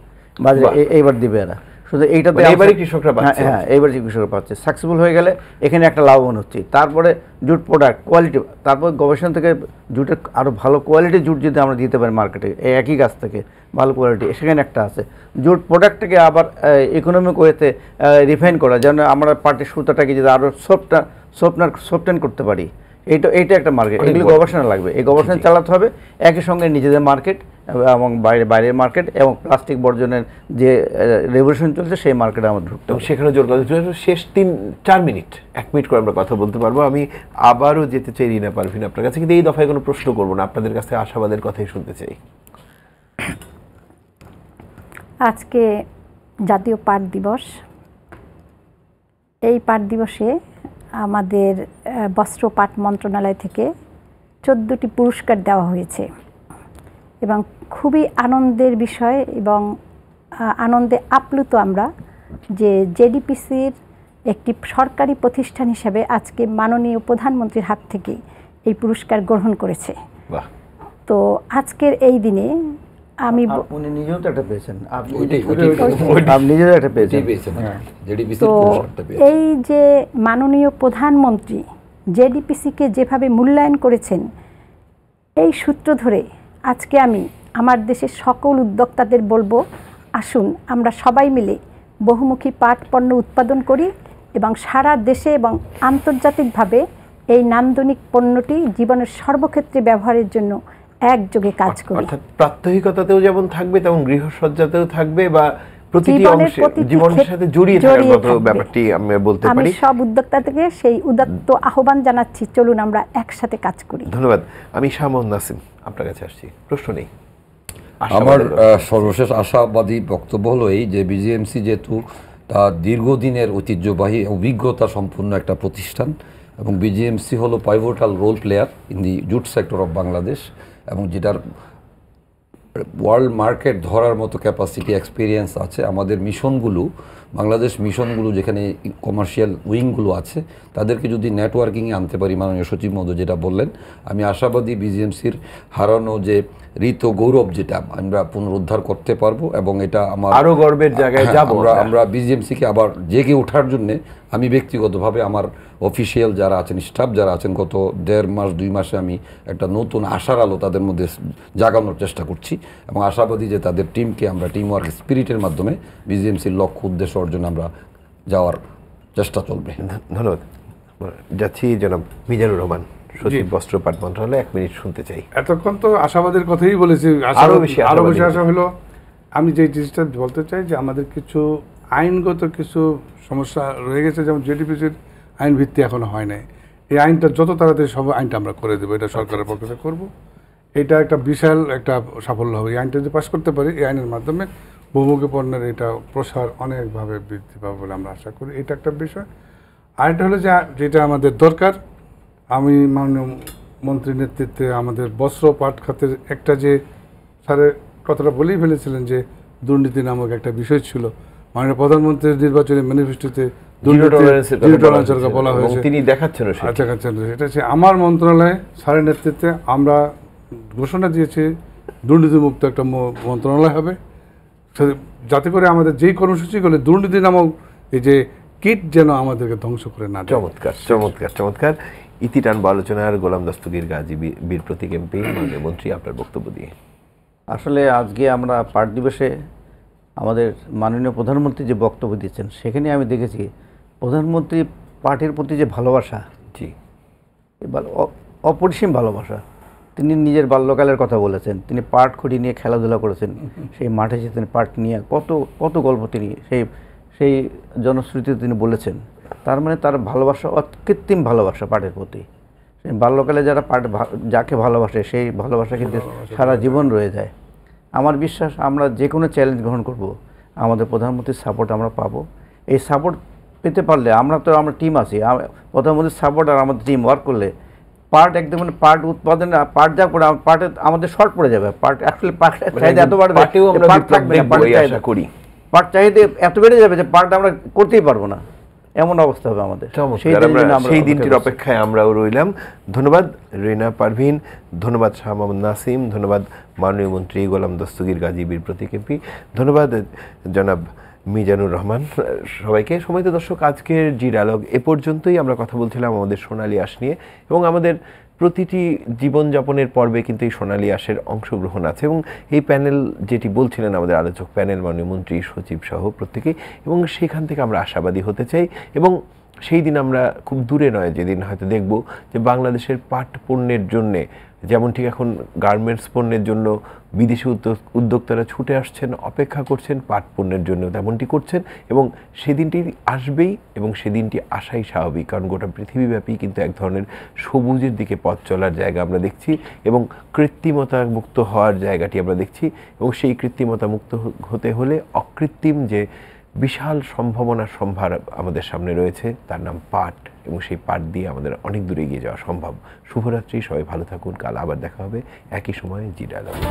বাজারে এইবার দিবে এরা। শুধু এইটাতে এবারই কৃষকরা পাচ্ছে, হ্যাঁ এইবারই কৃষকরা পাচ্ছে। সাকসেসফুল হয়ে গেলে এখানে একটা লাভবান হচ্ছে। তারপরে জুট প্রোডাক্ট কোয়ালিটি, তারপর গবেষণা থেকে জুটের আরও ভালো কোয়ালিটির জুট যদি আমরা দিতে পারি মার্কেটে, এই একই গাছ থেকে ভালো কোয়ালিটি, সেখানে একটা আছে। জুট প্রোডাক্টটাকে আবার ইকোনমিক ওয়েতে রিফাইন করা, যেন আমরা পাটের সুতাটাকে যদি আরও সফটেন করতে পারি, এইটা একটা মার্কেট। এগুলো গবেষণা লাগবে, এই গবেষণা চালাতে হবে। একই সঙ্গে নিজেদের মার্কেট এবং বাইরের মার্কেট, এবং প্লাস্টিক বর্জনের যে রেভলিউশন চলছে সেই মার্কেটে আমাদের ঢুকতে হবে। সেখানে জোর কথা শেষ 1 মিনিট করে আমরা কথা বলতে পারবো। আমি আবারও যেতে চাই রিনা পারভীন আপনার কাছে, কিন্তু এই দফায় কোনো প্রশ্ন করবো না, আপনাদের কাছে আশাবাদের কথাই শুনতে চাই। আজকে জাতীয় পাট দিবস। এই পাট দিবসে আমাদের বস্ত্র পাট মন্ত্রণালয় থেকে 14টি পুরস্কার দেওয়া হয়েছে, এবং খুবই আনন্দের বিষয় এবং আনন্দে আপ্লুত আমরা যে জেডিপিসির একটি সরকারি প্রতিষ্ঠান হিসেবে আজকে মাননীয় প্রধানমন্ত্রীর হাত থেকে এই পুরস্কার গ্রহণ করেছে। তো আজকের এই দিনে আমি উনি নিজেও তো একটা পেয়েছেন, তো এই যে মাননীয় প্রধানমন্ত্রী জেডিপিসিকে যেভাবে মূল্যায়ন করেছেন, এই সূত্র ধরে আজকে আমি আমার দেশের সকল উদ্যোক্তাদের বলবো, আসুন আমরা সবাই মিলে বহুমুখী পাট পণ্য উৎপাদন করি এবং সারা দেশে এবং আন্তর্জাতিকভাবে এই নান্দনিক পণ্যটি জীবনের সর্বক্ষেত্রে ব্যবহারের জন্য একযোগে কাজ করি। অর্থাৎ প্রাত্যহিকতাতেও যেমন থাকবে তেমন গৃহসজ্জাতেও থাকবে, বা প্রতিটি অংশে জীবনের সাথে জড়িয়ে থাকার মতো ব্যাপারটি আমি বলতে পারি। আমি সব উদ্যোক্তা থেকে সেই উদাত্ত আহ্বান জানাচ্ছি, চলুন আমরা একসাথে কাজ করি। ধন্যবাদ। আমি শামন নাসিম আপনার কাছে আসছি, প্রশ্ন নেই। আমার সর্বশেষ আশাবাদী বক্তব্য হলো এই যে বিজিএমসি যেহেতু তা দীর্ঘদিনের ঐতিহ্যবাহী অভিজ্ঞতা সম্পন্ন একটা প্রতিষ্ঠান, এবং বিজিএমসি হলো pivotal role player in the jute sector of Bangladesh, এবং যেটার ওয়ার্ল্ড মার্কেট ধরার মতো ক্যাপাসিটি এক্সপিরিয়েন্স আছে। আমাদের মিশনগুলো বাংলাদেশ মিশনগুলো যেখানে কমার্শিয়াল উইংগুলো আছে তাদেরকে যদি নেটওয়ার্কিংয়ে আনতে পারি, মাননীয় সচিব মহোদয় যেটা বললেন, আমি আশাবাদী বিজিএমসির হারানো যে ঋত গৌরব যেটা আমরা পুনরুদ্ধার করতে পারবো এবং এটা আমার আরো গর্বের জায়গায় যাব। আমরা বিজিএমসিকে আবার জেগে ওঠার জন্য আমি ব্যক্তিগতভাবে আমার অফিসিয়াল যারা আছেন, স্টাফ যারা আছেন, গত 1.5 মাস 2 মাসে আমি একটা নতুন আশার আলো তাদের মধ্যে জাগানোর চেষ্টা করছি এবং আশাবাদী যে তাদের টিমকে আমরা টিম ওয়ার্ক স্পিরিটের মাধ্যমে বিজিএমসির লক্ষ্য উদ্দেশ্য অর্জনে আমরা যাওয়ার চেষ্টা চলবে। ধন্যবাদ। যাচ্ছি জনাব মিজানুর রহমান, সচিব বস্ত্র পাট মন্ত্রণালয়, 1 মিনিট শুনতে চাই। এতক্ষণ তো আশাবাদের কথাই বলেছি, আরো বেশি আশা হলো। আমি যে জিনিসটা বলতে চাই যে আমাদের কিছু আইনগত কিছু সমস্যা রয়ে গেছে, যেমন জেডিপিসির আইন ভিত্তি এখনো হয় নাই। এই আইনটা যত তাড়াতাড়ি সব আইনটা আমরা করে দেবো, এটা সরকারের পক্ষ থেকে করবো। এটা একটা বিশাল একটা সাফল্য হবে। এই আইনটা যদি পাস করতে পারি, এই আইনের মাধ্যমে বহুমুখী পণ্যের এটা প্রসার অনেকভাবে বৃদ্ধি পাবে বলে আমরা আশা করি। এটা একটা বিষয়। আরেকটা হলো যেটা আমাদের দরকার, আমি মাননীয় মন্ত্রীর নেতৃত্বে আমাদের বস্ত্র পাট খাতের একটা যে স্যারের কথাটা বলেই ফেলেছিলেন যে দুর্নীতি নামক একটা বিষয় ছিল, মাননীয় প্রধানমন্ত্রীর নির্বাচনী ম্যানিফেস্টোতে বলা হয়েছে, তিনি দেখাচ্ছেন সেটা হচ্ছে আমার মন্ত্রণালয়ে স্যারের নেতৃত্বে আমরা ঘোষণা দিয়েছি দুর্নীতিমুক্ত একটা মন্ত্রণালয় হবে, যাতে করে আমাদের যেই কর্মসূচিগুলো দুর্নীতি নামক এই যে কিট যেন আমাদেরকে ধ্বংস করে না। চমৎকার চমৎকার চমৎকার। ইতি টানবো আলোচনার গোলাম দস্তগীর গাজী, বীর প্রতীক এমপি, মাননীয় মন্ত্রী, আপনার বক্তব্য দিয়ে। আসলে আজকে আমরা পাট দিবসে আমাদের মাননীয় প্রধানমন্ত্রী যে বক্তব্য দিচ্ছেন, সেখানে আমি দেখেছি প্রধানমন্ত্রী পাটের প্রতি যে ভালোবাসা, জি, অপরিসীম ভালোবাসা। তিনি নিজের বাল্যকালের কথা বলেছেন, তিনি পাট খুঁটি নিয়ে খেলাধুলা করেছেন, সেই মাঠে যেতেন পাট নিয়ে, কত কত গল্প তিনি সেই জনশ্রুতিতে তিনি বলেছেন। তার মানে তার ভালোবাসা অকৃত্রিম ভালোবাসা পাটের প্রতি। বাল্যকালে যারা পাট যাকে ভালোবাসে সেই ভালোবাসা কিন্তু সারা জীবন রয়ে যায়। আমার বিশ্বাস আমরা যে কোনো চ্যালেঞ্জ গ্রহণ করব, আমাদের প্রধানমন্ত্রীর সাপোর্ট আমরা পাবো। এই সাপোর্ট পেতে পারলে আমরা টিম আছি, প্রধানমন্ত্রীর সাপোর্ট আর আমাদের টিম ওয়ার্ক করলে পাট একদম মানে পাট উৎপাদনে পাট যা করে পাটে আমাদের শর্ট পড়ে যাবে। পাট অ্যাকচুয়ালি পাট চাহিদা এত বাড়বে, পাট থাকবে না, পাট চাহিদা এত বেড়ে যাবে যে পাট আমরা করতেই পারবো না, এমন অবস্থা হবে আমাদের। সেই দিনটির অপেক্ষায় আমরাও রইলাম। ধন্যবাদ রিনা পারভীন, ধন্যবাদ শাহ মোহাম্মদ নাসিম, ধন্যবাদ মাননীয় মন্ত্রী গোলাম দস্তগীর গাজী, বীর প্রতীক এমপি, ধন্যবাদ জনাব মিজানুর রহমান। সবাইকে। সময়ত দর্শক, আজকের জি ডায়ালগ এ পর্যন্তই। আমরা কথা বলছিলাম আমাদের সোনালী আঁশ নিয়ে এবং আমাদের প্রতিটি জীবনযাপনের পর্বে কিন্তু এই সোনালী আঁশের অংশগ্রহণ আছে এবং এই প্যানেল যেটি বলছিলেন আমাদের আলোচক প্যানেল, মাননীয় মন্ত্রী, সচিব সহ প্রত্যেকেই, এবং সেখান থেকে আমরা আশাবাদী হতে চাই এবং সেই দিন আমরা খুব দূরে নয় যেদিন হয়তো দেখব যে বাংলাদেশের পাট পণ্যের জন্যে, যেমন ঠিক এখন গার্মেন্টস পণ্যের জন্য বিদেশি উদ্যোক্তারা ছুটে আসছেন, অপেক্ষা করছেন, পাট পণ্যের জন্য তেমনটি করছেন এবং সেদিনটি আসবেই এবং সেদিনটি আসাই স্বাভাবিক। কারণ গোটা পৃথিবীব্যাপী কিন্তু এক ধরনের সবুজের দিকে পথ চলার জায়গা আমরা দেখছি এবং কৃত্রিমতা মুক্ত হওয়ার জায়গাটি আমরা দেখছি এবং সেই কৃত্রিমতা মুক্ত হতে হলে অকৃত্রিম যে বিশাল সম্ভাবনার সম্ভার আমাদের সামনে রয়েছে, তার নাম পাট, এবং সেই পাট দিয়ে আমাদের অনেক দূরে এগিয়ে যাওয়া সম্ভব। শুভরাত্রি, সবাই ভালো থাকুন। কাল আবার দেখা হবে একই সময়ে জি ডায়ালগে।